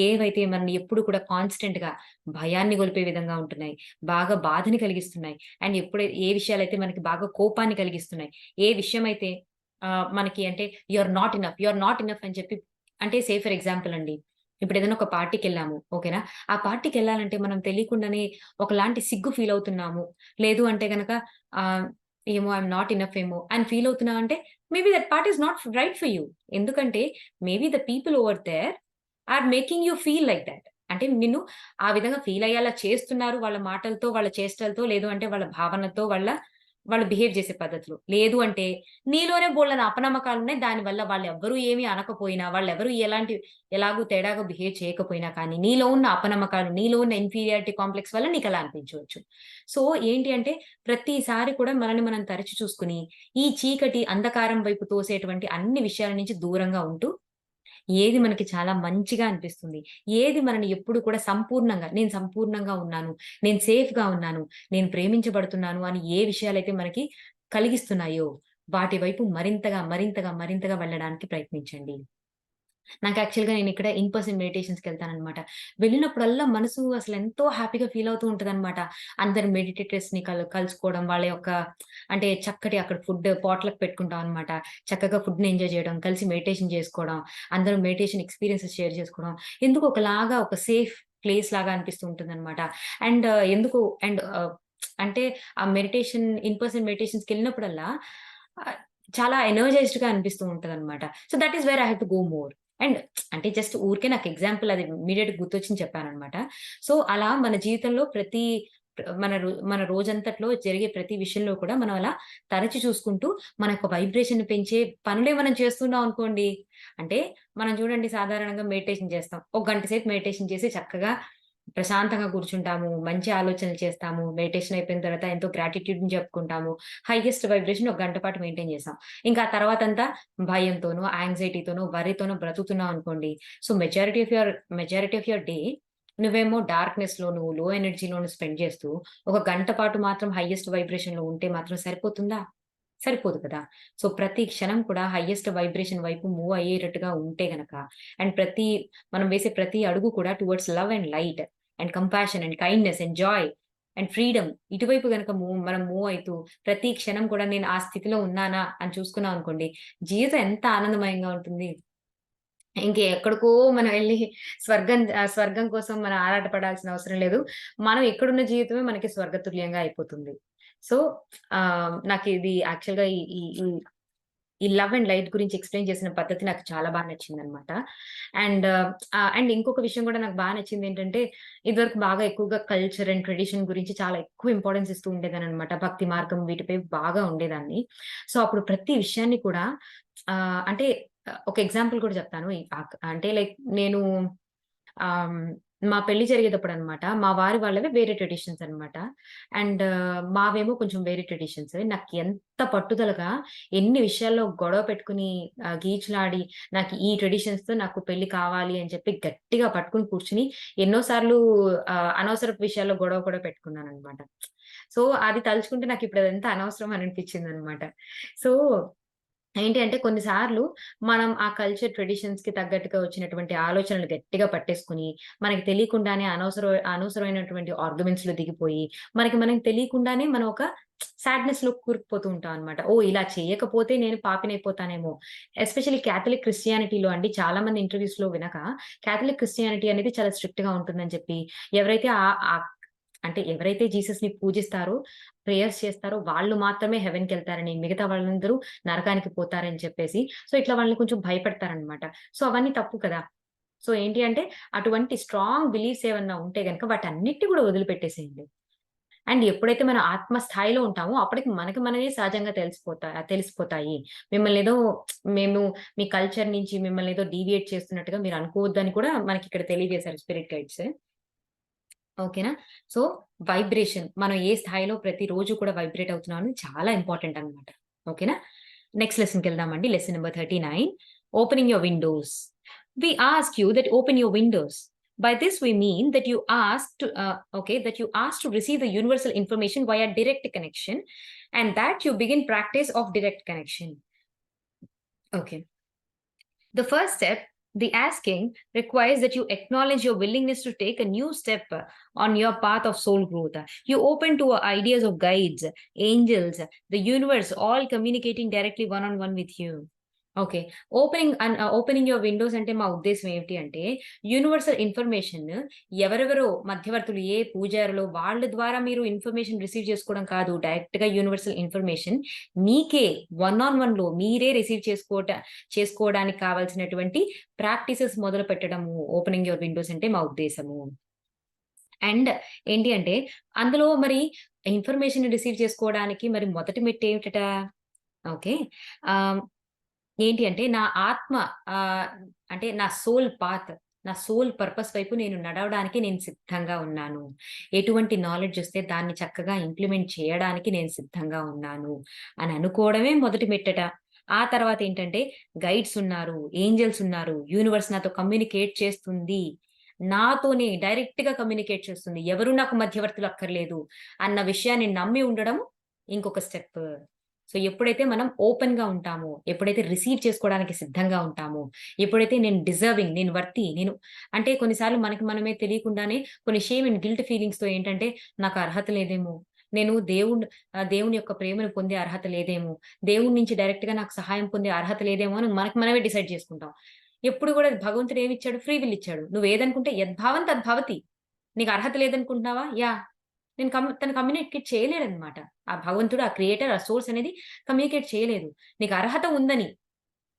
ఏవైతే మనల్ని ఎప్పుడు కూడా కాన్స్టెంట్‌గా భయాన్ని గొలిపే విధంగా ఉంటున్నాయి, బాగా బాధని కలిగిస్తున్నాయి. అండ్ ఏ విషయాలైతే మనకి బాగా కోపాన్ని కలిగిస్తున్నాయి, ఏ విషయమైతే మనకి అంటే you are not enough, you are not enough అని చెప్పి అంటే ఫర్ ఎగ్జాంపుల్ అండి. ఇప్పుడేదైనా ఒక పార్టీకెళ్ళాము. ఓకేనా? ఆ పార్టీకెళ్ళాలంటే మనం తెలియకుండానే ఒకలాంటి సిగ్గు ఫీల్ అవుతున్నాము. లేదు అంటే గనక ఆహ్, ఏమో ఐయామ్ నాట్ ఎనఫ్ ఏమో అని ఫీల్ అవుతున్నావంటే maybe that part is not right for you. ఎందుకంటే maybe the people over there are making you feel like that. అంటే నిన్ను ఆ విధంగా ఫీల్ అయ్యేలా చేస్తున్నారు వాళ్ళ మాటలతో, వాళ్ళ చేష్టలతో, లేదు అంటే వాళ్ళ భావనతో, వాళ్ళు బిహేవ్ చేసే పద్ధతిలో. లేదు అంటే నీలోనే బోలెడన్ని అపనమ్మకాలున్నాయి. దానివల్ల వాళ్ళెవ్వరూ ఏమి అనకపోయినా, వాళ్ళెవరు ఎలాగూ తేడాగా బిహేవ్ చేయకపోయినా కానీ, నీలో ఉన్న అపనమ్మకాలు, నీలో ఉన్న ఇన్ఫీరియారిటీ కాంప్లెక్స్ వల్ల నీకలా అనిపించవచ్చు. సో, ఏంటి అంటే ప్రతిసారి కూడా మనల్ని మనం తరచి చూసుకొని, ఈ చీకటి, అంధకారం వైపు తోసేటువంటి అన్ని విషయాల నుంచి దూరంగా ఉంటూ, ఏది మనకి చాలా మంచిగా అనిపిస్తుంది, ఏది మనని ఎప్పుడు కూడా నేను సంపూర్ణంగా ఉన్నాను, నేను సేఫ్‌గా ఉన్నాను, నేను ప్రేమించబడుతున్నాను అని ఏ విషయాలైతే మనకి కలిగిస్తున్నాయో, వాటి వైపు మరింతగా వెళ్ళడానికి ప్రయత్నించండి. నాకు యాక్చువల్‌గా నేనిక్కడ ఇన్ పర్సన్ మెడిటేషన్స్‌కెళ్తాననమాట. వెళ్ళినప్పుడల్లా మనసు అసలెంతో హ్యాపీగా ఫీల్ అవుతూ ఉంటదనమాట. అందరు మెడిటేటర్స్‌ని కలుసుకోవడం, వాళ్ళ యొక్క అంటే చక్కటి అక్కడ ఫుడ్ పాట్‌లక్ పెట్టుకుంటాం అనమాట. చక్కగా ఫుడ్‌ని ఎంజాయ్ చేయడం, కలిసి మెడిటేషన్ చేసుకోవడం, అందరూ మెడిటేషన్ ఎక్స్‌పీరియన్సెస్ షేర్ చేసుకోవడం. ఎందుకో ఒకలాగా ఒక సేఫ్ ప్లేస్ లాగా అనిపిస్తూ ఉంటుందనమాట. అండ్ ఎందుకు అండ్ అంటే ఆ ఇన్ పర్సన్ మెడిటేషన్స్‌కెళ్ళినప్పుడల్లా ఆహ్, చాలా ఎనర్జైజ్డ్‌గా అనిపిస్తూ ఉంటదనమాట. So, that is where I have to go more. And అంటే జస్ట్ ఊరికే నాకు ఎగ్జాంపుల్ అది ఇమ్మీడియేట్‌గా గుర్తొచ్చింది చెప్పాననమాట. సో, అలా మన జీవితంలో మన రోజంతట్లో జరిగే ప్రతి విషయంలో కూడా మనం అలా తరచి చూసుకుంటూ, మన యొక్క వైబ్రేషన్‌ని పెంచే పనులే మనం చేస్తున్నాం అనుకోండి. అంటే మనం చూడండి సాధారణంగా మెడిటేషన్ చేస్తాం. ఒక గంట సేపు మెడిటేషన్ చేసి చక్కగా ప్రశాంతంగా కూర్చుంటాము. మంచి ఆలోచనలు చేస్తాము. మెడిటేషన్ అయిపోయిన తర్వాత ఎంతో గ్రాటిట్యూడ్‌ని చెప్పుకుంటాము. హైయెస్ట్ వైబ్రేషన్ ఒక గంట పాటు మెయింటైన్ చేసాం. ఇంకా ఆ తర్వాతంతా భయంతోనో, యాంక్సైటీతోనో, వర్రీతోనో బ్రతుకుతున్నాం అనుకోండి. So, majority of your day నువ్వేమో నువ్వు లో ఎనర్జీలోను స్పెండ్ చేస్తూ, ఒక గంట పాటు మాత్రం హైయెస్ట్ వైబ్రేషన్‌లో ఉంటే మాత్రం సరిపోతుందా? సరిపోదు కదా! సో, ప్రతి క్షణం కూడా హైయెస్ట్ వైబ్రేషన్ వైపు మూవ్ అయ్యేటట్టుగా ఉంటే గనక అండ్ మనం వేసే ప్రతి అడుగు కూడా towards love and light and compassion and kindness and Joy and freedom ఇటువైపు గనక మనం మూవ్ అయితూ ప్రతి క్షణం కూడా నేను ఆ స్థితిలో ఉన్నానా అని చూసుకున్నాం అనుకోండి, జీవితం ఎంత ఆనందమయంగా ఉంటుంది. ఎక్కడికో మనం వెళ్లి స్వర్గం కోసం మనం ఆరాటపడాల్సిన అవసరం లేదు. మనం ఇక్కడున్న జీవితమే మనకి స్వర్గతుల్యంగా అయిపోతుంది. సో, నాకిది యాక్చువల్‌గా ఈ ఈ ఈ ఈ లవ్ అండ్ లైట్ గురించి ఎక్స్‌ప్లెయిన్ చేసిన పద్ధతి నాకు చాలా నచ్చిందనమాట. అండ్ ఇంకొక విషయం కూడా నాకు నచ్చిందేంటంటే, ఇదివరకు బాగా ఎక్కువగా కల్చర్ అండ్ ట్రెడిషన్ గురించి చాలా ఎక్కువ ఇంపార్టెన్స్ ఇస్తూ ఉండేదాన్ననమాట. భక్తి మార్గం వీటిపై బాగా ఉండేదాన్ని. సో, అప్పుడు ప్రతి విషయాన్ని కూడా అంటే ఒక ఎగ్జాంపుల్ కూడా చెప్తాను. అంటే లైక్ నేను ఆహ్, మా పెళ్లి జరిగేటప్పుడనమాట. మా వారి వాళ్ళవి వేరే ట్రెడిషన్స్ అనమాట. అండ్ మావేమో కొంచెం వేరే ట్రెడిషన్స్. నాకు ఎంత పట్టుదలగా ఎన్ని విషయాల్లో గొడవ పెట్టుకొని గీచులాడి నాకు ఈ ట్రెడిషన్స్‌తో నాకు పెళ్లి కావాలి అని చెప్పి గట్టిగా పట్టుకొని కూర్చొని ఎన్నో సార్లు అనవసరపు విషయాల్లో గొడవ కూడా పెట్టుకున్నాననమాట. సో, అది తలుచుకుంటే నాకిప్పుడు అదంతా అనవసరం అని అనిపించిందనమాట. సో ఏంటి అంటే కొన్ని సార్లు మనం ఆ కల్చర్ ట్రెడిషన్స్‌కి తగ్గట్టుగా వచ్చినటువంటి ఆలోచనలు గట్టిగా పట్టేసుకొని, మనకి తెలియకుండానే అనవసరమైనటువంటి ఆర్గ్యుమెంట్స్‌లో దిగిపోయి, మనకి తెలియకుండానే మనం ఒక సాడ్‌నెస్‌లో కూరుకుపోతూ ఉంటాం అన్నమాట. ఓహ్! ఇలా చేయకపోతే నేను పాపినయిపోతానేమో. ఎస్పెషల్లీ క్యాథలిక్ క్రిస్టియానిటీలో అండి చాలా మంది ఇంటర్వ్యూస్‌లో వినక, క్యాథలిక్ క్రిస్టియానిటీ అనేది చాలా స్ట్రిక్ట్‌గా ఉంటుందని చెప్పి, ఎవరైతే అంటే ఎవరైతే జీసస్‌ని పూజిస్తారో, ప్రేయర్స్ చేస్తారో వాళ్ళు మాత్రమే హెవెన్‌కెళ్తారని, మిగతా వాళ్ళందరూ నరకానికి పోతారని చెప్పేసి, సో, ఇట్లా వాళ్ళని కొంచెం భయపెడతారనమాట. సో, అవన్నీ తప్పు కదా! సో, ఏంటి అంటే అటువంటి స్ట్రాంగ్ బిలీఫ్స్ ఏవన్నా ఉంటే గనక వాటన్నిటిని కూడా వదిలిపెట్టేసేయండి. అండ్ ఎప్పుడైతే మనం ఆత్మ స్థాయిలో ఉంటామో అప్పటికి మనకి మనమే సహజంగా తెలిసిపోతాయి. మిమ్మల్నేదో మేము మీ కల్చర్ నుంచి మిమ్మల్నేదో డీవియేట్ చేస్తున్నట్టుగా మీరు అనుకోవద్దని కూడా మనకిక్కడ తెలియజేశారు స్పిరిట్ గైడ్స్. ఓకేనా? సో, వైబ్రేషన్ మనం ఏ స్థాయిలో ప్రతిరోజు కూడా వైబ్రేట్ అవుతున్నాం అనేది చాలా ఇంపార్టెంట్ అన్నమాట. ఓకేనా? నెక్స్ట్ లెసన్‌కెళ్దామండి. Lesson number 39 opening your windows. We ask you that open your windows. By this we mean that you ask to receive the universal information via direct connection and that you begin practice of direct connection. Okay. The first step, the asking, requires that you acknowledge your willingness to take a new step on your path of soul growth. You open to ideas of guides, angels, the universe, all communicating directly one on one with you. Okay. Opening your Windows అంటే మా ఉద్దేశ్యం ఏమిటి అంటే, universal information ఎవరెవరో మధ్యవర్తులు ఏ పూజారులో వాళ్ళ ద్వారా మీరు ఇన్ఫర్మేషన్ రిసీవ్ చేసుకోవడం కాదు. డైరెక్ట్‌గా యూనివర్సల్ ఇన్ఫర్మేషన్ మీకే వన్ ఆన్ వన్‌లో మీరే రిసీవ్ చేసుకోవడానికి కావాల్సినటువంటి ప్రాక్టీసెస్ మొదలుపెట్టడము ఓపెనింగ్ యువర్ విండోస్ అంటే మా ఉద్దేశము. అండ్ ఏంటి అంటే, అందులో మరి ఇన్ఫర్మేషన్ రిసీవ్ చేసుకోవడానికి మరి మొదటి మెట్టేమిటట? ఓకే. ఆహ్ ఏంటి అంటే నా ఆత్మ ఆహ్, అంటే నా సోల్ పర్పస్ వైపు నేను నడవడానికి నేను సిద్ధంగా ఉన్నాను. ఎటువంటి నాలెడ్జ్ వస్తే దాన్ని చక్కగా ఇంప్లిమెంట్ చేయడానికి నేను సిద్ధంగా ఉన్నాను అని అనుకోవడమే మొదటి మెట్టట. ఆ తర్వాత ఏంటంటే గైడ్స్ ఉన్నారు, ఏంజెల్స్ ఉన్నారు, యూనివర్స్ నాతో కమ్యూనికేట్ చేస్తుంది. నాతోనే డైరెక్ట్‌గా కమ్యూనికేట్ చేస్తుంది. ఎవరు నాకు మధ్యవర్తులు అక్కర్లేదు అన్న విషయాన్ని నమ్మి ఉండడం ఇంకొక స్టెప్. సో, ఎప్పుడైతే మనం ఓపెన్‌గా ఉంటామో, ఎప్పుడైతే రిసీవ్ చేసుకోవడానికి సిద్ధంగా ఉంటామో, ఎప్పుడైతే నేను వర్తి, అంటే కొన్నిసార్లు మనకి మనమే తెలియకుండానే కొన్ని షేమ్ అండ్ గిల్ట్ ఫీలింగ్స్‌తో ఏంటంటే, నాకు అర్హత లేదేమో, నేను దేవుని యొక్క ప్రేమను పొందే అర్హత లేదేమో, దేవుడి నుంచి డైరెక్ట్‌గా నాకు సహాయం పొందే అర్హత లేదేమో అని మనకు మనమే డిసైడ్ చేసుకుంటాం. ఎప్పుడు కూడా భగవంతుడు ఏమిచ్చాడు? ఫ్రీ విల్ ఇచ్చాడు. నువ్వేదనుకుంటే యద్భావం తద్భవతి. నీకు అర్హత లేదనుకుంటున్నావా? యాహ్! తను కమ్యూనికేట్ చేయలేడనమాట. ఆ భగవంతుడు, ఆ క్రియేటర్, ఆ సోర్స్ అనేది కమ్యూనికేట్ చేయలేదు. నీకు అర్హత ఉందని.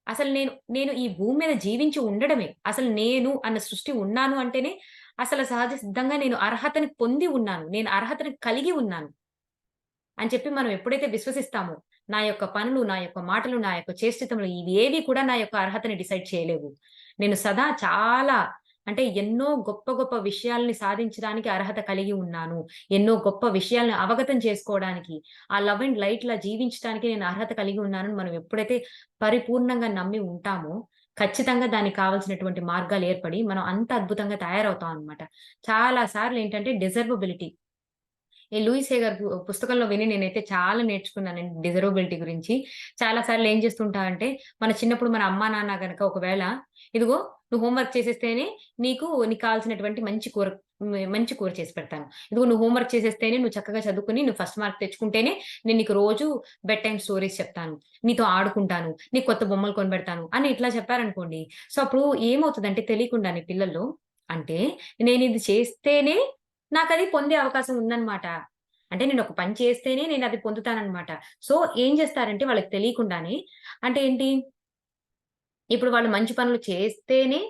అసలు నేను ఈ భూమి మీద జీవించి ఉండడమే. అసలు నేను అన్న సృష్టి ఉన్నాను అంటేనే అసలు సహజ సిద్ధంగా నేను అర్హతని పొంది ఉన్నాను. నేను అర్హతని కలిగి ఉన్నాను. అని చెప్పి మనం ఎప్పుడైతే విశ్వసిస్తామో, నా యొక్క పనులు, నా యొక్క మాటలు, నా యొక్క చేష్టితములు ఇవి ఏవి కూడా నా యొక్క అర్హతని డిసైడ్ చేయలేవు. నేను సదా చాలా అంటే ఎన్నో గొప్ప గొప్ప విషయాల్ని సాధించడానికి అర్హత కలిగి ఉన్నాను. ఎన్నో గొప్ప విషయాల్ని అవగతం చేసుకోవడానికి, ఆ లవ్ అండ్ లైట్‌లా జీవించటానికి నేను అర్హత కలిగి ఉన్నానని మనం ఎప్పుడైతే పరిపూర్ణంగా నమ్మి ఉంటామో, ఖచ్చితంగా దానికి కావాల్సినటువంటి మార్గాలు ఏర్పడి, మనం అంత అద్భుతంగా తయారవుతాం అన్నమాట. చాలా సార్లు ఏంటంటే డిజర్వబిలిటీ ఈ లూయిస్ హే గారి పుస్తకంలో విని నేనైతే చాలా నేర్చుకున్నానండి డిజర్వబిలిటీ గురించి. చాలా సార్లు ఏం చేస్తుంటా అంటే, మన చిన్నప్పుడు మన అమ్మా, నాన్న గనక ఒకవేళ, "ఇదిగో నువ్వు హోమ్ వర్క్ చేసేస్తేనే నీకు కావాల్సినటువంటి మంచి కూర చేసి పెడతాను. ఇదిగో నువ్వు హోమ్ వర్క్ చేసేస్తేనే నువ్వు చక్కగా చదువుకొని నువ్వు ఫస్ట్ మార్క్ తెచ్చుకుంటేనే నేను నీకు రోజు బెడ్ టైమ్ స్టోరీస్ చెప్తాను. నీతో ఆడుకుంటాను. నీకు కొత్త బొమ్మలు కొనిపెడతాను" అని ఇట్లా చెప్పారనుకోండి. సో, అప్పుడు ఏమవుతదంటే తెలియకుండానే పిల్లల్లో, అంటే నేనిది చేస్తేనే నాకది పొందే అవకాశం ఉందన్నమాట. అంటే నేనొక పని చేస్తేనే నేనది పొందుతానన్నమాట. సో, ఏం చేస్తారంటే వాళ్ళకి తెలియకుండానే అంటే ఏంటి, ఇప్పుడు వాళ్ళు మంచి పనులు చేస్తేనే,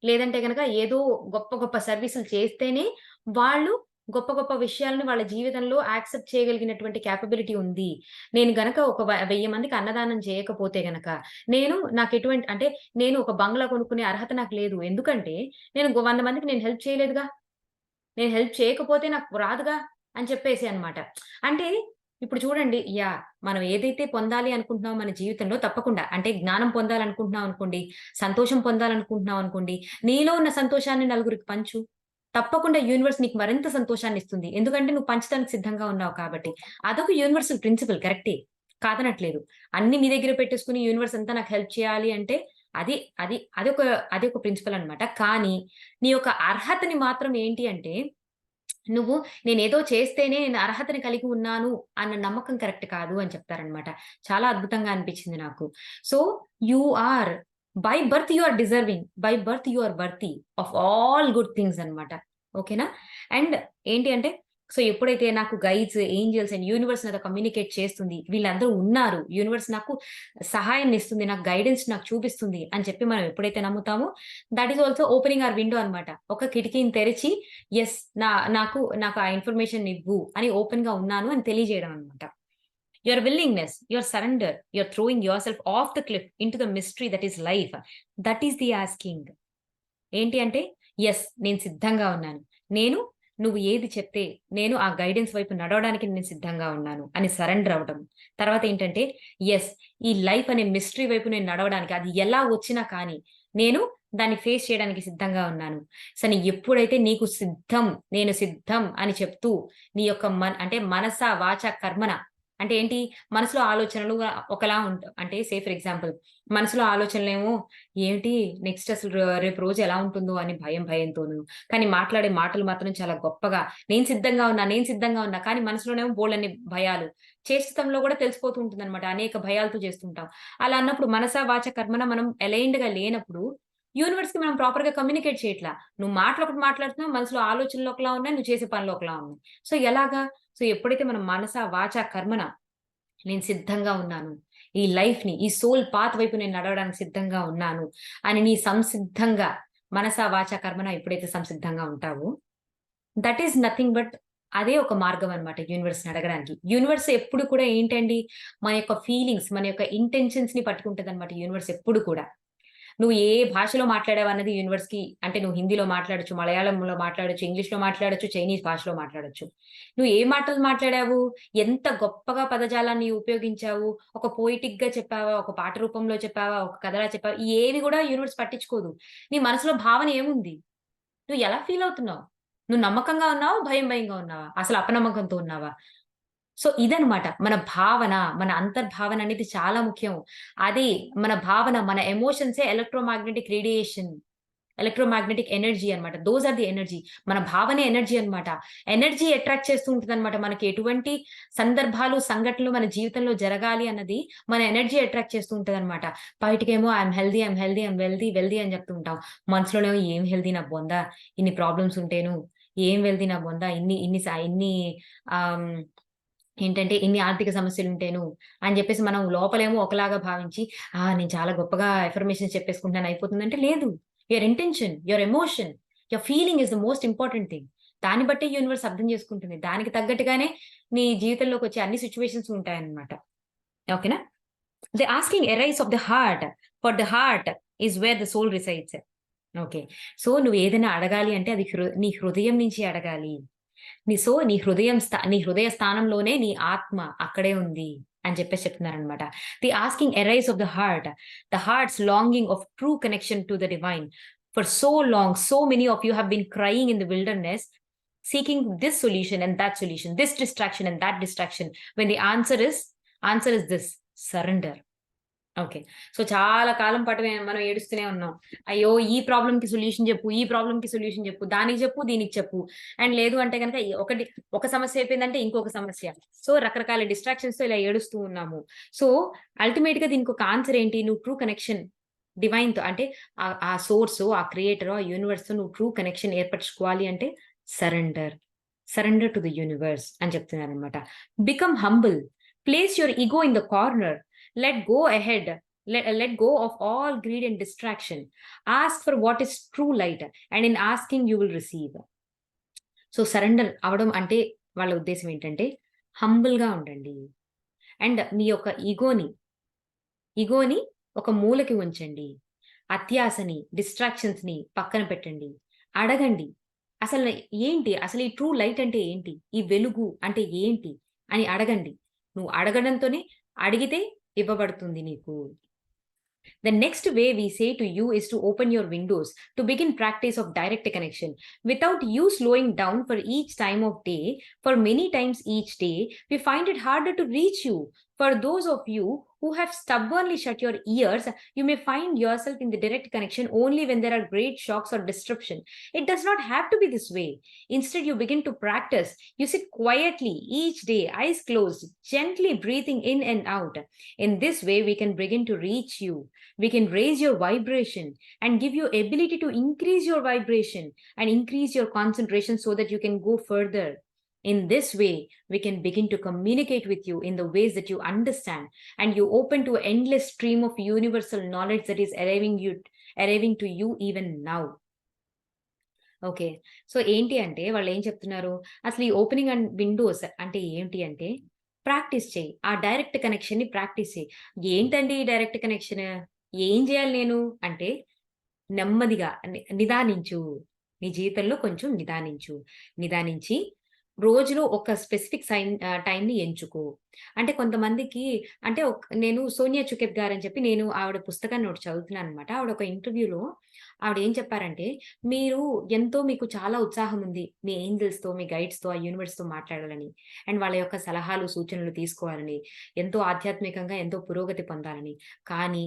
లేదంటే గనక ఏదో గొప్ప గొప్ప సర్వీసులు చేస్తేనే, వాళ్ళు గొప్ప గొప్ప విషయాలను వాళ్ళ జీవితంలో యాక్సెప్ట్ చేయగలిగినటువంటి కేపబిలిటీ ఉంది. నేను గనక ఒక 1000 మందికి అన్నదానం చేయకపోతే గనక, నాకెటువంటి అంటే నేను ఒక బంగ్లా కొనుక్కునే అర్హత నాకు లేదు. ఎందుకంటే నేను 100 మందికి నేను హెల్ప్ చేయలేదుగా. నేను హెల్ప్ చేయకపోతే నాకు రాదుగా అని చెప్పేసి అన్నమాట. అంటే ఇప్పుడు చూడండి మనం ఏదైతే పొందాలి అనుకుంటున్నామో మన జీవితంలో తప్పకుండా అంటే జ్ఞానం పొందాలనుకుంటున్నాం అనుకోండి, సంతోషం పొందాలనుకుంటున్నాం అనుకోండి, నీలో ఉన్న సంతోషాన్ని నలుగురికి పంచు. తప్పకుండా యూనివర్స్ నీకు మరింత సంతోషాన్నిస్తుంది. ఎందుకంటే నువ్వు పంచడానికి సిద్ధంగా ఉన్నావు కాబట్టి. అదొక యూనివర్సల్ ప్రిన్సిపల్ కరెక్టే. కాదనట్లేదు. అన్నీ నీ దగ్గర పెట్టేసుకొని యూనివర్స్ అంతా నాకు హెల్ప్ చేయాలి అంటే అది అది అదొక అదొక ప్రిన్సిపల్ అన్నమాట. కానీ నీ యొక్క అర్హతని మాత్రం ఏంటి అంటే నువ్వు నేనేదో చేస్తేనే నేను అర్హతని కలిగి ఉన్నాను అన్న నమ్మకం కరెక్ట్ కాదు అని చెప్తారనమాట. చాలా అద్భుతంగా అనిపించింది నాకు. So, you are by birth you are deserving. By birth you are worthy of all good things అనమాట. ఓకేనా? అండ్ ఏంటి అంటే ఎప్పుడైతే నాకు గైడ్స్, ఏంజెల్స్ అండ్ యూనివర్స్ నాతో కమ్యూనికేట్ చేస్తుంది. వీళ్ళందరూ ఉన్నారు. యూనివర్స్ నాకు సహాయాన్నిస్తుంది. నాకు గైడెన్స్ నాకు చూపిస్తుంది అని చెప్పి మనం ఎప్పుడైతే నమ్ముతామో that is also opening our window అనమాట. ఒక కిటికీని తెరిచి యెస్. నాకు ఆ ఇన్ఫర్మేషన్ ఇవ్వు అని ఓపెన్‌గా ఉన్నాను అని తెలియజేయడం అన్నమాట. Your willingness, your surrender, your throwing yourself of the cliff into the mystery that is life. That is the asking. ఏంటి అంటే యెస్. నేను సిద్ధంగా ఉన్నాను. నేను నువ్వు ఏది చెప్తే నేను ఆ గైడెన్స్ వైపు నడవడానికి నేను సిద్ధంగా ఉన్నాను అని సరెండర్ అవ్వడం. తర్వాత ఏంటంటే యెస్. ఈ లైఫ్ అనే మిస్టరీ వైపు నేను నడవడానికి అది ఎలా వచ్చినా కానీ నేను దాన్ని ఫేస్ చేయడానికి సిద్ధంగా ఉన్నాను. ఎప్పుడైతే నీకు సిద్ధం, నేను సిద్ధం అని చెప్తూ నీ యొక్క అంటే మనస, వాచ, కర్మన అంటే ఏంటి? మనసులో ఆలోచనలు ఒకలా అంటే ఫర్ ఎగ్జాంపుల్ మనసులో ఆలోచనలేమో ఏంటి నెక్స్ట్ అసలు రేపు రోజు ఎలా ఉంటుందో అని భయంతోను. కానీ మాట్లాడే మాటలు మాత్రం చాలా గొప్పగా నేను సిద్ధంగా ఉన్నా, నేను సిద్ధంగా ఉన్నా. కానీ మనసులోనేమో బోలెడన్ని భయాలు. చేష్టతంలో కూడా తెలిసిపోతూ ఉంటుందన్నమాట. అనేక భయాలతో చేస్తుంటాం. అలా అన్నప్పుడు మనస, వాచ, కర్మన మనం అలైన్డ్‌గా లేనప్పుడు యూనివర్స్‌కి మనం ప్రాపర్‌గా కమ్యూనికేట్ చేయట్లా. నువ్వు మాటలు ఒకటి మాట్లాడుతున్నావు. మనసులో ఆలోచనలు ఒకలా ఉన్నాయి. నువ్వు చేసే పనులు ఒకలా ఉన్నాయి. ఎలాగా? ఎప్పుడైతే మనం మనస, వాచ, కర్మన నేను సిద్ధంగా ఉన్నాను. ఈ లైఫ్‌ని, ఈ సోల్ పాత్ వైపు నేను నడవడానికి సిద్ధంగా ఉన్నాను అని నీ సంసిద్ధంగా మనస, వాచ, కర్మన ఎప్పుడైతే సంసిద్ధంగా ఉంటావో దట్ ఈస్ నథింగ్ బట్ అదే ఒక మార్గం అన్నమాట యూనివర్స్‌ని అడగడానికి. యూనివర్స్ ఎప్పుడు కూడా ఏంటండి మన యొక్క ఫీలింగ్స్, మన యొక్క ఇంటెన్షన్స్‌ని పట్టుకుంటదన్నమాట యూనివర్స్ ఎప్పుడు కూడా. నువ్వు ఏ భాషలో మాట్లాడావన్నది యూనివర్స్‌కి అంటే నువ్వు హిందీలో మాట్లాడొచ్చు, మలయాళంలో మాట్లాడొచ్చు, ఇంగ్లీష్‌లో మాట్లాడొచ్చు, చైనీస్ భాషలో మాట్లాడొచ్చు. నువ్వు ఏ మాటలు మాట్లాడావు? ఎంత గొప్పగా పదజాలాన్ని ఉపయోగించావు? ఒక పోయెటిక్‌గా చెప్పావా? ఒక పాట రూపంలో చెప్పావా? ఒక కథలా చెప్పావా? ఏవి గూడా యూనివర్స్ పట్టించుకోదు. నీ మనసులో భావన ఏముంది? నువ్వు ఎలా ఫీల్ అవుతున్నావు? నువ్వు నమ్మకంగా ఉన్నావా? భయంగా ఉన్నావా? అసలు అపనమ్మకంతో ఉన్నావా? ఇదనమాట. మన భావన, మన అంతర్భావన అనేది చాలా ముఖ్యం. అది మన భావన, మన ఎమోషన్సే ఎలక్ట్రోమాగ్నెటిక్ రేడియేషన్. ఎలక్ట్రోమాగ్నెటిక్ ఎనర్జీ అన్నమాట. Those are the energy. మన భావనే ఎనర్జీ అన్నమాట. ఎనర్జీ అట్రాక్ట్ చేస్తూ ఉంటదన్నమాట. మనకి ఎటువంటి సందర్భాలు, సంఘటనలు మన జీవితంలో జరగాలి అన్నది మన ఎనర్జీ అట్రాక్ట్ చేస్తూ ఉంటదన్నమాట. బయటికేమో I'm healthy, I'm healthy, I'm wealthy అని చెప్తూ ఉంటాం. మనసులోనేమో ఏం హెల్తీ నా బొంద, ఇన్ని ప్రాబ్లమ్స్ ఉంటేను, ఏం వెల్తీ నా బొంద, ఇన్ని ఇన్ని స ఇన్ని ఆహ్, ఏంటంటే ఇన్ని ఆర్థిక సమస్యలుంటేను అని జెప్పేసి మనం లోపలేమో ఒకలాగా భావించి, నేను చాలా గొప్పగా అఫర్మేషన్స్ చెప్పేసుకుంటున్నాను అయిపోతుందంటే లేదు. Your intention, your emotion, your feeling is the most important thing. దాన్ని బట్టే యూనివర్స్ అర్థం చేసుకుంటుంది. దానికి తగ్గట్టుగానే నీ జీవితంలోకొచ్చే అన్ని సిట్యుయేషన్స్ ఉంటాయన్నమాట. ఓకేనా? The asking arise of the heart, for the heart is where the soul resides. Okay. నువ్వేదైనా అడగాలి అంటే అది నీ హృదయం నుంచి అడగాలి. నీ హృదయ స్థానంలోనే నీ ఆత్మ అక్కడే ఉంది అని చెప్పేసి చెప్తున్నారనమాట. The asking arise of the heart. The heart's longing of true connection to the divine. For so long, so many of you have been crying in the wilderness, seeking this solution and that solution, this distraction and that distraction. When the answer is this: surrender. Okay. చాలా కాలం పాటు మనం ఏడుస్తూనే ఉన్నాం. అయ్యో! ఈ ప్రాబ్లమ్‌కి solution జెప్పు, ఈ ప్రాబ్లమ్‌కి solution జెప్పు, దానికి జెప్పు, దీనికి చెప్పు. అండ్ లేదు అంటే గనక ఒక సమస్య అయిపోయిందంటే ఇంకొక సమస్య. రకరకాల డిస్ట్రాక్షన్స్‌తో ఇలా ఏడుస్తూ ఉన్నాము. సో, అల్టిమేట్‌గా దీనికొక ఆన్సర్ ఏంటి? నువ్వు ట్రూ కనెక్షన్ డివైన్‌తో అంటే ఆ సోర్సో, ఆ క్రియేటరో, ఆ యూనివర్స్‌తో నువ్వు ట్రూ కనెక్షన్ ఏర్పరచుకోవాలి అంటే surrender. Surrender to the universe అని చెప్తున్నారనమాట. Become humble. Place your ego in the corner. Let go ahead. Let go of all greed and distraction. Ask for what is true light, and in asking you will receive. Surrender అవ్వడం అంటే వాళ్ళ ఉద్దేశ్యం ఏంటంటే హంబుల్‌గా ఉండండి. And మీ యొక్క ఇగోని ఒక మూలకి ఉంచండి. అత్యాశని, డిస్ట్రాక్షన్స్‌ని పక్కన పెట్టండి. అడగండి. అసలు ఏంటి? అసలు ఈ ట్రూ లైట్ అంటే ఏంటి? ఈ వెలుగు అంటే ఏంటి? అని అడగండి. నువ్వు అడగడంతోనే అడిగితే ఇవ్వబడుతుంది నీకు. The next way we say to you is to open your windows to begin practice of direct connection. Without you slowing down for each time of day, for many times each day, we find it harder to reach you. For those of you who have stubbornly shut your ears, you may find yourself in the direct connection only when there are great shocks or disruption. It does not have to be this way. Instead, you begin to practice. You sit quietly each day, eyes closed, gently breathing in and out. In this way, we can begin to reach you. We can raise your vibration and give you ability to increase your vibration and increase your concentration so that you can go further. In this way, we can begin to communicate with you in the ways that you understand, and you open to an endless stream of universal knowledge that is arriving to you even now. Okay. So, ఏంటి అంటే వాళ్ళేం చెప్తున్నారు, అసలు ఈ opening and Windows అంటే ఏంటి అంటే, practice చెయ్యి. ఆ డైరెక్ట్ కనెక్షన్‌ని ప్రాక్టీస్ చెయ్యి. ఏంటండి ఈ డైరెక్ట్ కనెక్షన్? ఏం జేయాలి నేను? అంటే నెమ్మదిగా నిదానించు. నీ జీవితంలో కొంచెం నిదానించు. నిదానించి రోజులో ఒక స్పెసిఫిక్ టైమ్‌ని ఎంచుకో. అంటే కొంతమందికి అంటే నేను సోనియా చుకెత్ గారని చెప్పి నేను ఆవిడ పుస్తకాన్ని ఒకటి చదువుతున్నాననమాట. ఆవిడ ఒక ఇంటర్వ్యూలో ఆవిడేం చెప్పారంటే, మీకు చాలా ఉత్సాహం ఉంది. మీ ఏంజెల్స్‌తో, మీ గైడ్స్‌తో, ఆ యూనివర్స్‌తో మాట్లాడాలని. అండ్ వాళ్ళ యొక్క సలహాలు, సూచనలు తీసుకోవాలని. ఎంతో ఆధ్యాత్మికంగా ఎంతో పురోగతి పొందాలని. కానీ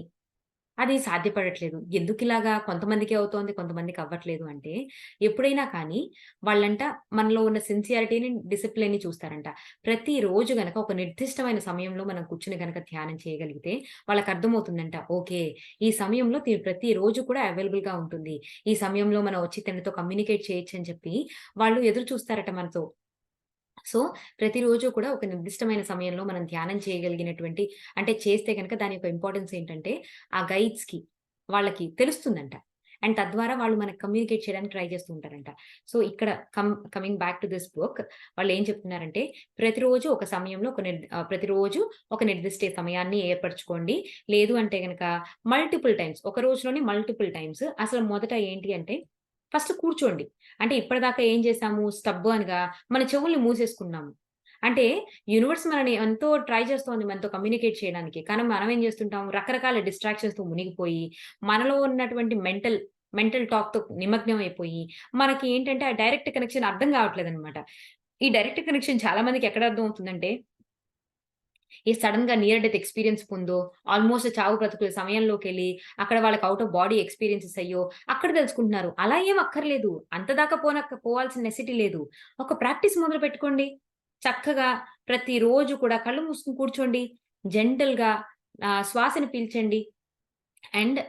అది సాధ్యపడట్లేదు. ఎందుకిలాగా కొంతమందికే అవుతోంది, కొంతమందికి అవ్వట్లేదు అంటే, ఎప్పుడైనా కానీ వాళ్ళంట మనలో ఉన్న సిన్సియారిటీని, డిసిప్లిన్‌ని చూస్తారంట. ప్రతిరోజు గనక ఒక నిర్దిష్టమైన సమయంలో మనం కూర్చొని గనక ధ్యానం చేయగలిగితే వాళ్ళకర్థమవుతుందంట. ఓకే. ఈ సమయంలో ప్రతిరోజు కూడా అవైలబుల్‌గా ఉంటుంది. ఈ సమయంలో మనం వచ్చి తనతో కమ్యూనికేట్ చేయొచ్చని చెప్పి వాళ్ళు ఎదురు చూస్తారట మనతో. సో, ప్రతిరోజు కూడా ఒక నిర్దిష్టమైన సమయంలో మనం ధ్యానం చేయగలిగినటువంటి అంటే చేస్తే గనక దాని యొక్క ఇంపార్టెన్స్ ఏంటంటే, ఆ గైడ్స్‌కి వాళ్ళకి తెలుస్తుందంట. అండ్ తద్వారా వాళ్ళు మనకు కమ్యూనికేట్ చేయడానికి ట్రై చేస్తూ ఉంటారంట. సో, ఇక్కడ coming back to this book వాళ్ళేం చెప్తున్నారంటే, ప్రతిరోజు ఒక సమయంలో ప్రతిరోజు ఒక నిర్దిష్ట సమయాన్ని ఏర్పరచుకోండి. లేదు అంటే గనక మల్టిపుల్ టైమ్స్ ఒక రోజులోనే మల్టిపుల్ టైమ్స్ అసలు మొదట ఏంటి అంటే, ఫస్ట్ కూర్చోండి. అంటే ఇప్పటిదాకా ఏం చేసాము స్టబ్బర్న్‌గా మన చెవుల్ని మూసేసుకున్నాము. అంటే యూనివర్స్ మనని ఎంతో ట్రై చేస్తోంది మనతో కమ్యూనికేట్ చేయడానికి. కానీ మనం ఏం చేస్తుంటాం రకరకాల డిస్ట్రాక్షన్స్‌తో మునిగిపోయి, మనలో ఉన్నటువంటి మెంటల్ టాక్‌తో నిమగ్నం అయిపోయి, మనకి ఏంటంటే ఆ డైరెక్ట్ కనెక్షన్ అర్థం కావట్లేదన్నమాట. ఈ డైరెక్ట్ కనెక్షన్ చాలా మందికి ఎక్కడ అర్థం అవుతుందంటే సడెన్‌గా నియర్ డెత్ ఎక్స్‌పీరియన్స్ పొందో, ఆల్‌మోస్ట్ చావు బ్రతుకుల సమయంలోకెళ్ళి, అక్కడ వాళ్ళకి ఔట్ ఆఫ్ బాడీ ఎక్స్‌పీరియన్సెస్ అయ్యో, అక్కడ తెలుసుకుంటున్నారు. అలా ఏం అక్కర్లేదు. అంత దాకా పోవాల్సిన నెసెసిటీ లేదు. ఒక ప్రాక్టీస్ మొదలుపెట్టుకోండి. చక్కగా ప్రతిరోజు కూడా కళ్ళు మూసుకొని కూర్చోండి. జెంటిల్‌గా శ్వాసను పీల్చండి. అండ్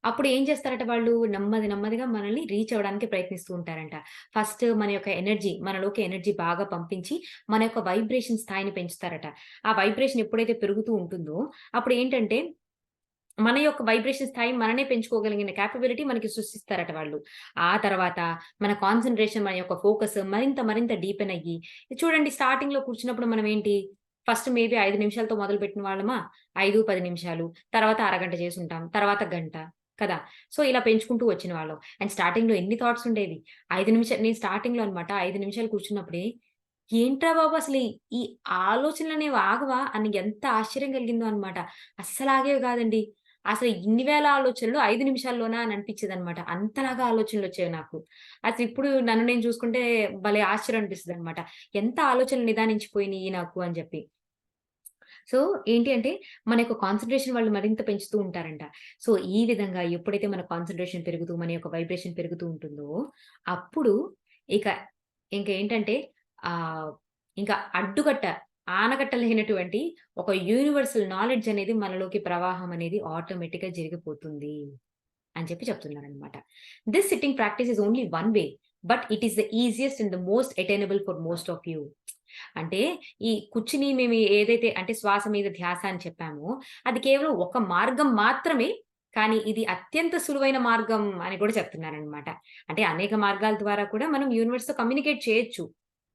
అప్పుడు ఏం చేస్తారట వాళ్ళు నెమ్మదిగా మనల్ని రీచ్ అవ్వడానికి ప్రయత్నిస్తూ ఉంటారంట. ఫస్ట్ మన యొక్క ఎనర్జీ మనలోకి ఎనర్జీ బాగా పంపించి, మన యొక్క వైబ్రేషన్ స్థాయిని పెంచుతారట. ఆ వైబ్రేషన్ ఎప్పుడైతే పెరుగుతూ ఉంటుందో, అప్పుడేంటంటే మన యొక్క వైబ్రేషన్ స్థాయి మననే పెంచుకోగలిగిన కేపబిలిటీ మనకి సృష్టిస్తారట వాళ్ళు. ఆ తర్వాత మన కాన్సంట్రేషన్, మన యొక్క ఫోకస్ మరింత డీపెన్ అయ్యి చూడండి స్టార్టింగ్‌లో కూర్చున్నప్పుడు మనం ఏంటి ఫస్ట్ మేబీ 5 నిమిషాలతో మొదలుపెట్టిన వాళ్ళమా 5, 10 నిమిషాలు, తర్వాత అరగంట చేసుంటాం, తర్వాత గంట కదా! సో, ఇలా పెంచుకుంటూ వచ్చిన వాళ్ళం. అండ్ స్టార్టింగ్‌లో ఎన్ని థాట్స్ ఉండేవి. 5 నిమిషాలు నేను స్టార్టింగ్‌లో అన్నమాట 5 నిమిషాలు కూర్చున్నప్పుడే ఏంట్రా బాబు అసలు ఈ ఆలోచనలనేవి ఆగవా అని ఎంత ఆశ్చర్యం కలిగిందో అన్నమాట. అస్సలాగేవి కాదండి. అసలు ఇన్ని వేల ఆలోచనలు 5 నిమిషాల్లోనా అని అనిపించేదన్నమాట. అంతలాగా ఆలోచనలొచ్చేవి నాకు. అసలు ఇప్పుడు నన్ను నేను చూసుకుంటే భలే ఆశ్చర్యం అనిపిస్తదన్నమాట. ఎంత ఆలోచనలు నిదానించిపోయినియి నాకు అని చెప్పి. సో, ఏంటి అంటే మన యొక్క కాన్సంట్రేషన్ వాళ్ళు మరింత పెంచుతూ ఉంటారంట. సో, ఈ విధంగా ఎప్పుడైతే మన కాన్సంట్రేషన్ పెరుగుతూ, మన యొక్క వైబ్రేషన్ పెరుగుతూ ఉంటుందో, అప్పుడు ఇక ఇంకేంటంటే ఆహ్, ఇంకా ఆనకట్ట లేనటువంటి ఒక యూనివర్సల్ నాలెడ్జ్ అనేది మనలోకి ప్రవాహం అనేది ఆటోమేటిక్‌గా జరిగిపోతుంది అని చెప్పి చెప్తున్నారనమాట. This sitting practice is only one way. But it is the easiest and the most attainable for most of you. అంటే ఈ కూర్చుని మేము ఏదైతే అంటే శ్వాస మీద ధ్యాస అని చెప్పామో, అది కేవలం ఒక మార్గం మాత్రమే. కానీ ఇది అత్యంత సులువైన మార్గం అని కూడా చెప్తున్నారనమాట. అంటే అనేక మార్గాల ద్వారా కూడా మనం యూనివర్స్‌తో కమ్యూనికేట్ చేయొచ్చు.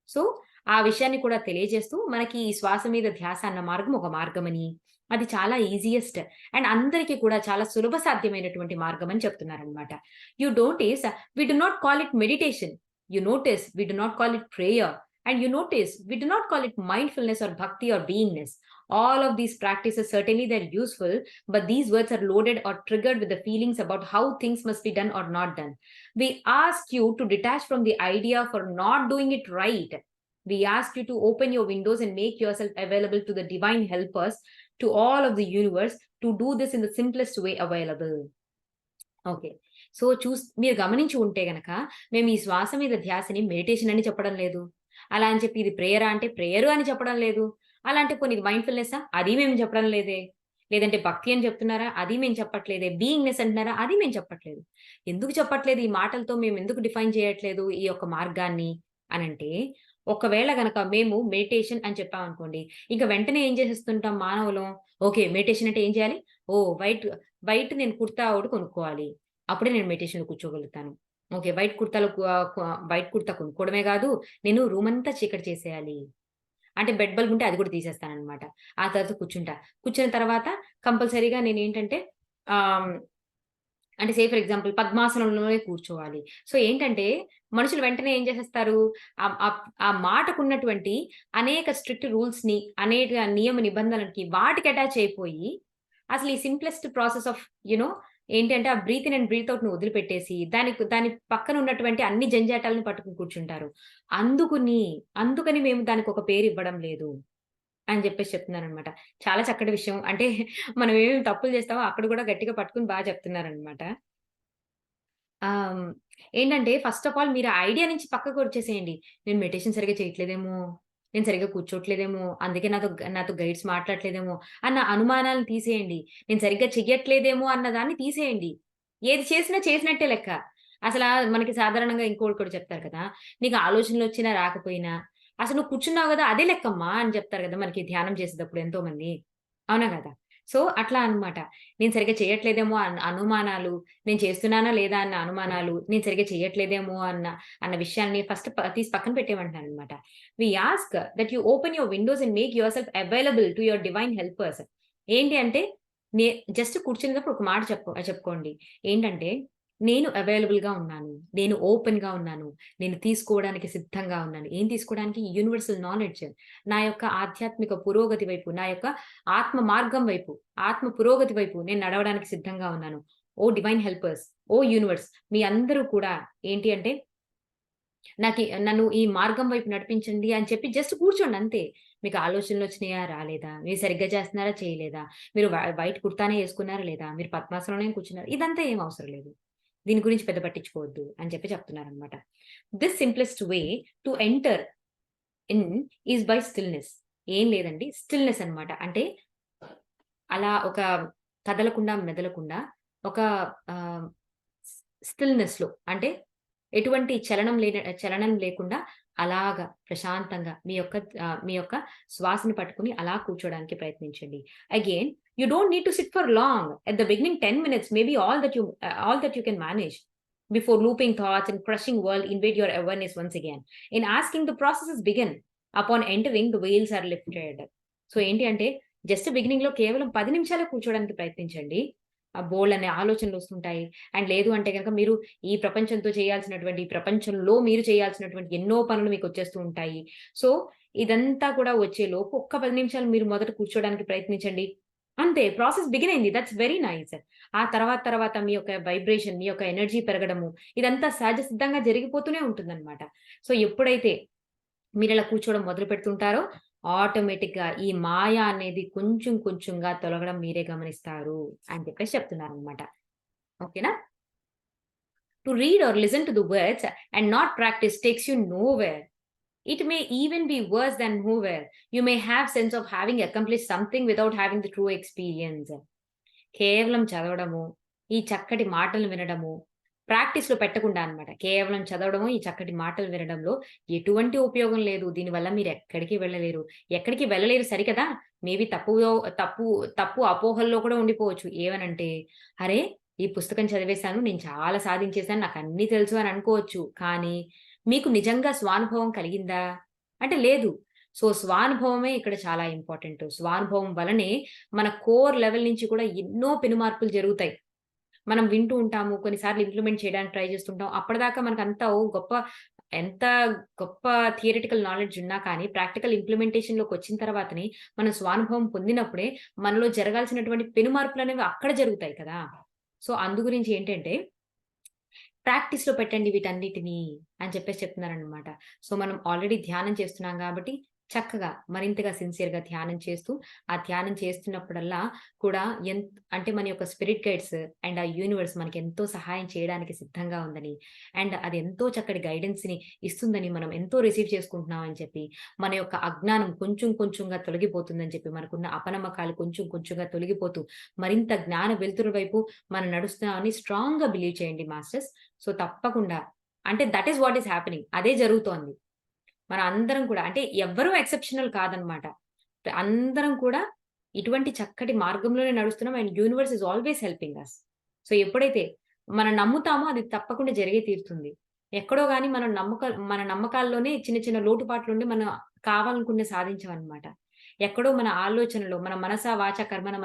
సో, ఆ విషయాన్ని కూడా తెలియజేస్తూ మనకి ఈ శ్వాస మీద ధ్యాస అన్న మార్గం ఒక మార్గమని, అది చాలా ఈజియెస్ట్ అండ్ అందరికి కూడా చాలా సులభ సాధ్యమైనటువంటి మార్గం అని చెప్తున్నారనమాట. You don't is we do not call it meditation. You notice we do not call it prayer. And you notice we do not call it mindfulness or bhakti or beingness. All of these practices, certainly they're useful, but these words are loaded or triggered with the feelings about how things must be done or not done. We ask you to detach from the idea for not doing it right. We ask you to open your windows and make yourself available to the divine helpers, to all of the universe, to do this in the simplest way available. Okay. So, మీరు గమనించి ఉంటే గనక, మేము ఈ శ్వాస మీద ధ్యాసని meditation అని చెప్పడం లేదు. అలా అని చెప్పి ఇది ప్రేయరా అంటే ప్రేయరు అని చెప్పడం లేదు. అలా అంటే పోనీ ఇది మైండ్‌ఫుల్‌నెస్సా? అది మేము చెప్పడం లేదే. లేదంటే భక్తి అని చెప్తున్నారా? అది మేము చెప్పట్లేదే. బీయింగ్‌నెస్ అంటున్నారా? అది మేము చెప్పట్లేదు. ఎందుకు చెప్పట్లేదు? ఈ మాటలతో మేము ఎందుకు డిఫైన్ చేయట్లేదు ఈ యొక్క మార్గాన్ని అనంటే, ఒకవేళ గనక మేము మెడిటేషన్ అని చెప్పామనుకోండి, ఇంక వెంటనే ఏం చేసేస్తుంటాం మానవులం, ఓకే. మెడిటేషన్ అంటే ఏం చేయాలి? ఓహ్! వైట్ నేను కుర్తా ఒకటి కొనుక్కోవాలి. అప్పుడే నేను మెడిటేషన్‌లో కూర్చోగలుగుతాను. ఓకే. వైట్ కుర్తా కొనుక్కోవడమే గాదు, నేను రూమంతా చీకటి చేసేయాలి. అంటే బెడ్ బల్బ్ ఉంటే అది కూడా తీసేస్తాననమాట. ఆ తర్వాత కూర్చుంటా. కూర్చున్న తర్వాత కంపల్సరీగా నేనేంటంటే ఆహ్, అంటే సే ఫర్ ఎగ్జాంపుల్ పద్మాసనంలోనే కూర్చోవాలి. సో, ఏంటంటే మనుషులు వెంటనే ఏం చేసేస్తారు, ఆహ్, ఆహ్, ఆ మాటకున్నటువంటి అనేక స్ట్రిక్ట్ రూల్స్‌ని, అనేక నియమ నిబంధనలకి వాటికి అటాచ్ అయిపోయి, అసలు ఈ simplest process of you know ఏంటి అంటే, ఆ బ్రీత్ ఇన్ అండ్ బ్రీత్ ఔట్‌ని వదిలిపెట్టేసి, దాని పక్కన ఉన్నటువంటి అన్ని జంజాటాలను పట్టుకొని కూర్చుంటారు. అందుకని మేము దానికొక పేరివ్వడం లేదు అని జెప్పేసి చెప్తున్నారనమాట. చాలా చక్కటి విషయం. అంటే మనం ఏమేమి తప్పులు చేస్తామో అక్కడ గూడా గట్టిగా పట్టుకొని చెప్తున్నారనమాట. ఆహ్, ఏంటంటే ఫస్ట్ ఆఫ్ ఆల్ మీరు ఆ ఐడియా నుంచి పక్కకొచ్చేసేయండి. నేను మెడిటేషన్ సరిగ్గా చేయట్లేదేమో, నేను సరిగ్గా కూర్చోట్లేదేమో, అందుకే నాతో గైడ్స్ మాట్లాడట్లేదేమో అన్న అనుమానాలను తీసేయండి. నేను సరిగ్గా చెయ్యట్లేదేమో అన్న దాన్ని తీసేయండి. ఏది చేసినా చేసినట్టే లెక్క. మనకి సాధారణంగా ఇంకోటి కూడా చెప్తారు కదా! నీకు ఆలోచనలొచ్చినా రాకపోయినా, అసలు నువ్వు కూర్చున్నావు గదా! అదే లెక్కమ్మా అని చెప్తారు గదా! మనకి ధ్యానం చేసేటప్పుడు ఎంతోమంది. అవునా గదా! సో, అట్లా అన్నమాట. నేను సరిగ్గా చేయట్లేదేమో అనుమానాలు, నేను చేస్తున్నానా లేదా అన్న అనుమానాలు, నేను సరిగ్గా చేయట్లేదేమో అన్న విషయాన్ని ఫస్ట్ తీసి పక్కన పెట్టేయమంటున్నాననమాట. We ask that you open your windows and make yourself available to your divine helpers. ఏంటి అంటే, నే జస్ట్ కూర్చునేటప్పుడు ఒక మాట చెప్పుకోండి. ఏంటంటే, నేను అవైలబుల్‌గా ఉన్నాను. నేను ఓపెన్‌గా ఉన్నాను. నేను తీసుకోవడానికి సిద్ధంగా ఉన్నాను. ఏం తీసుకోవడానికి? Universal knowledge. నా యొక్క ఆధ్యాత్మిక పురోగతి వైపు, నా యొక్క ఆత్మ మార్గం వైపు, ఆత్మ పురోగతి వైపు నేను నడవడానికి సిద్ధంగా ఉన్నాను. ఓ డివైన్ హెల్పర్స్, ఓ యూనివర్స్ మీ అందరూ కూడా ఏంటి అంటే నన్ను ఈ మార్గం వైపు నడిపించండి అని చెప్పి జస్ట్ కూర్చోండి అంతే. మీకు ఆలోచనలొచ్చినాయా? రాలేదా? మీరు సరిగ్గా చేస్తున్నారా? చేయలేదా? మీరు వైట్ కుర్తానే యేసుకున్నారా? లేదా? మీరు పద్మాసనంలోనే కూర్చున్నారా? ఇదంతా ఏం అవసరం లేదు. దీని గురించి పెద్ద పట్టించుకోవద్దు అని చెప్పి చెప్తున్నారనమాట. This simplest way to enter in is by stillness. ఏం లేదండి. స్టిల్‌నెస్ అన్నమాట. అంటే అలా ఒక కదలకుండా, మెదలకుండా ఒక ఆహ్, స్టిల్‌నెస్‌లో అంటే ఎటువంటి చలనం లేకుండా అలాగా ప్రశాంతంగా మీ యొక్క శ్వాసను పట్టుకొని అలా కూర్చోవడానికి ప్రయత్నించండి. Again you don't need to SIT for long. At the beginning 10 minutes maybe all that you can manage. Before looping thoughts and crushing world invade your awareness once again. In asking the processes begin. Upon entering the veils are lifted. So ఏంటి అంటే just బిగినింగ్‌లో కేవలం 10 నిమిషాలే కూర్చోవడానికి ప్రయత్నించండి. బోలెడన్ని ఆలోచనలొస్తుంటాయి. And లేదు అంటే గనక మీరు ఈ ఈ ప్రపంచంలో మీరు చేయాల్సినటువంటి ఎన్నో పనులు మీకొచ్చేస్తూ ఉంటాయి. సో, ఇదంతా కూడా వచ్చేలోపు ఒక్క 10 నిమిషాలు మీరు మొదట కూర్చోవడానికి ప్రయత్నించండి. అంతే ప్రాసెస్ బిగిన్ అయింది. That's very nice. ఆ తర్వాత మీ యొక్క వైబ్రేషన్, మీ యొక్క ఎనర్జీ పెరగడము, ఇదంతా సహజ సిద్ధంగా జరిగిపోతూనే ఉంటుందన్నమాట. సో, ఎప్పుడైతే మీరిలా కూర్చోవడం మొదలు పెడుతుంటారో, ఆటోమేటిక్‌గా ఈ మాయ అనేది కొంచెం కొంచెంగా తొలగడం మీరే గమనిస్తారు అని చెప్పేసి చెప్తున్నారనమాట. ఓకేనా? To read or listen to the words and not practise takes you nowhere. It may even be worse than nowhere. You may have sense of having accomplished something without having the true experience. కేవలం చదవడము, ఈ చక్కటి మాటలు వినడము, ప్రాక్టీస్‌లో పెట్టకుండా అన్నమాట. కేవలం చదవడము, ఈ చక్కటి మాటలు వినడంలో ఎటువంటి ఉపయోగం లేదు. దీనివల్ల మీరెక్కడికి వెళ్ళలేరు. ఎక్కడికి వెళ్ళలేరు సరికదా! మేబీ తప్పు తప్పు అపోహల్లో కూడా ఉండిపోవచ్చు. ఏవనంటే, అరే! ఈ పుస్తకం చదివేశాను. నేను చాలా సాధించేసాను. నాకన్నీ తెలుసు అని అనుకోవచ్చు. కానీ, మీకు నిజంగా స్వానుభవం కలిగిందా? అంటే లేదు. సో, స్వానుభవమే ఇక్కడ చాలా ఇంపార్టెంటు. స్వానుభవం వలనే మన కోర్ లెవెల్ నుంచి కూడా ఎన్నో పెనుమార్పులు జరుగుతాయి. మనం వింటూ ఉంటాము. కొన్నిసార్లు ఇంప్లిమెంట్ చేయడానికి ట్రై చేస్తుంటాం. అప్పటిదాకా మనకంతా ఓ గొప్ప ఎంత గొప్ప థియరిటికల్ నాలెడ్జ్ ఉన్నా కానీ ప్రాక్టికల్ ఇంప్లిమెంటేషన్‌లోకి వచ్చిన తర్వాతనే మనం స్వానుభవం పొందినప్పుడే మనలో జరగాల్సినటువంటి పెను మార్పులనేవి అక్కడ జరుగుతాయి కదా! సో, అందు గురించి ఏంటంటే ప్రాక్టీస్‌లో పెట్టండి వీటన్నిటిని అని చెప్పేసి చెప్తున్నారనమాట. సో, మనం ఆల్రెడీ ధ్యానం చేస్తున్నాం గాబట్టి, చక్కగా మరింతగా సిన్సియర్‌గా ధ్యానం చేస్తూ, ఆ ధ్యానం చేస్తున్నప్పుడల్లా కూడా అంటే మన యొక్క స్పిరిట్ గైడ్స్ అండ్ ఆ యూనివర్స్ మనకెంతో సహాయం చేయడానికి సిద్ధంగా ఉందని, అండ్ అది ఎంతో చక్కటి గైడెన్స్‌ని ఇస్తుందని, మనం ఎంతో రిసీవ్ చేసుకుంటున్నాం అని చెప్పి, మన యొక్క అజ్ఞానం కొంచెం కొంచెంగా తొలగిపోతుందని చెప్పి, మనకున్న అపనమ్మకాలు కొంచెం కొంచెంగా తొలగిపోతూ, మరింత జ్ఞాన వెలుతురు వైపు మనం నడుస్తున్నామని స్ట్రాంగ్‌గా బిలీవ్ చేయండి మాస్టర్స్. సో, తప్పకుండా అంటే that is what is happening. అదే జరుగుతోంది. మన అందరం కూడా అంటే ఎవ్వరు ఎక్సెప్షనల్ కాదనమాట. అందరం కూడా ఇటువంటి చక్కటి మార్గంలోనే నడుస్తున్నాం. And universe is always helping us. So, ఎప్పుడైతే మనం నమ్ముతామో అది తప్పకుండా జరిగే తీరుతుంది. ఎక్కడో గాని మన నమ్మకాల్లోనే చిన్న చిన్న లోటుపాట్లుండి మనం కావాలనుకున్నది సాధించమనమాట. ఎక్కడో మన ఆలోచనలో, మన మనస, వాచ, కర్మన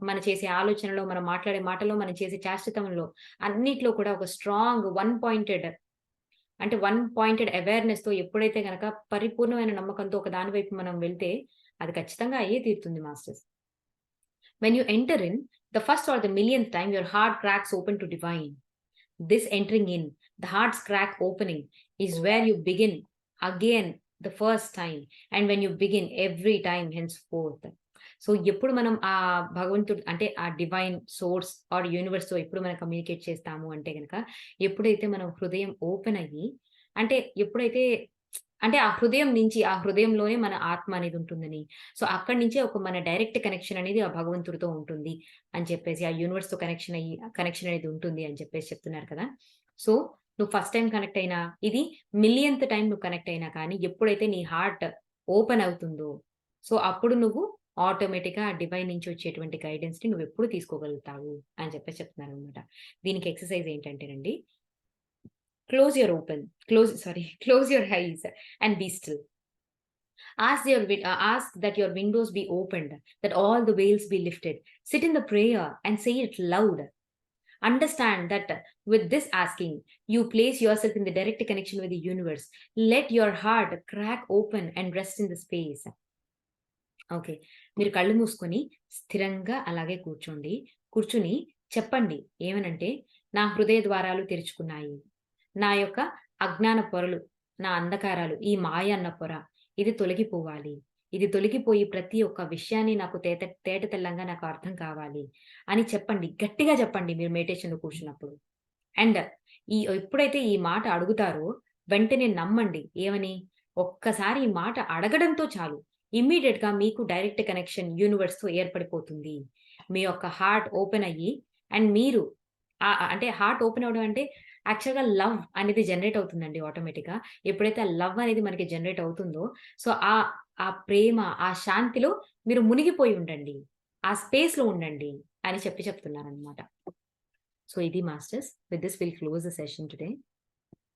మనం చేసే ఆలోచనలో, మనం మాట్లాడే మాటలో, మనం చేసే చేష్టతంలో అన్నిట్లో కూడా ఒక స్ట్రాంగ్ వన్ పాయింటెడ్ అవేర్‌నెస్‌తో ఎప్పుడైతే గనక పరిపూర్ణమైన నమ్మకంతో ఒక దాని వైపు మనం వెళ్తే, అది ఖచ్చితంగా అయ్యే తీరుతుంది masters. When you enter in, the first or the millionth time, your heart cracks open to divine. This entering in, the heart's crack opening, is where you begin again the first time. And when you begin every time henceforth. So, ఎప్పుడు మనం భగవంతుడు అంటే ఆ divine source are యూనివర్స్‌తో ఎప్పుడు మనం communicate చేస్తాము అంటే గనక, ఎప్పుడైతే మనం హృదయం ఓపెన్ అయ్యి అంటే ఎప్పుడైతే అంటే ఆ హృదయం నుంచి ఆ హృదయంలోనే మన ఆత్మ అనేది ఉంటుందని. సో, అక్కడి నుంచే ఒక మన డైరెక్ట్ కనెక్షన్ అనేది ఆ భగవంతుడితో ఉంటుంది అని చెప్పేసి, ఆ యూనివర్స్‌తో కనెక్షన్ అనేది ఉంటుంది అని చెప్పేసి చెప్తున్నారు కదా! సో, నువ్వు ఫస్ట్ టైమ్ కనెక్ట్ అయినా, ఇది మిలియన్త్ టైమ్ నువ్వు కనెక్ట్ అయినా కానీ, ఎప్పుడైతే నీ హార్ట్ ఓపెన్ అవుతుందో, సో, అప్పుడు నువ్వు ఆటోమేటిక్‌గా ఆ డివైన్ నుంచి వచ్చేటువంటి గైడెన్స్‌ని నువ్వెప్పుడు తీసుకోగలుగుతావు అని చెప్పేసి చెప్తున్నారనమాట. దీనికి ఎక్సర్‌సైజ్ ఏంటంటేనండి, close your eyes and be still. Ask that your windows be opened, that all the veils be lifted. Sit in the prayer and say it loud. Understand that with this asking, you place yourself in the direct connection with the universe. Let your heart crack open and rest in the space. Okay. మీరు కళ్ళు మూసుకొని స్థిరంగా అలాగే కూర్చోండి. కూర్చొని చెప్పండి ఏమనంటే, నా హృదయ ద్వారాలు తెరుచుకున్నాయి. నా యొక్క అజ్ఞాన పొరలు, నా అంధకారాలు, ఈ మాయ అన్న పొర ఇది తొలగిపోవాలి. ఇది తొలగిపోయి ప్రతి ఒక్క విషయాన్ని నాకు తేట తెల్లంగా నాకు అర్థం కావాలి అని చెప్పండి. గట్టిగా చెప్పండి మీరు మెడిటేషన్‌లో కూర్చున్నప్పుడు. అండ్ ఎప్పుడైతే ఈ మాట అడుగుతారో వెంటనే నమ్మండి. ఏమని? ఒక్కసారి ఈ మాట అడగడంతో చాలు. ఇమ్మీడియేట్‌గా మీకు డైరెక్ట్ కనెక్షన్ యూనివర్స్‌తో ఏర్పడిపోతుంది. మీ యొక్క హార్ట్ ఓపెన్ అయ్యి అండ్ మీరు అంటే హార్ట్ ఓపెన్ అవ్వడం అంటే యాక్చువల్‌గా లవ్ అనేది జనరేట్ అవుతుందండి ఆటోమేటిక్‌గా. ఎప్పుడైతే ఆ లవ్ అనేది మనకి జనరేట్ అవుతుందో, సో, ఆ ప్రేమ, ఆ శాంతిలో మీరు మునిగిపోయి ఉండండి. ఆ స్పేస్‌లో ఉండండి అని చెప్తున్నారనమాట. సో, ఇది masters. With this will close the session today.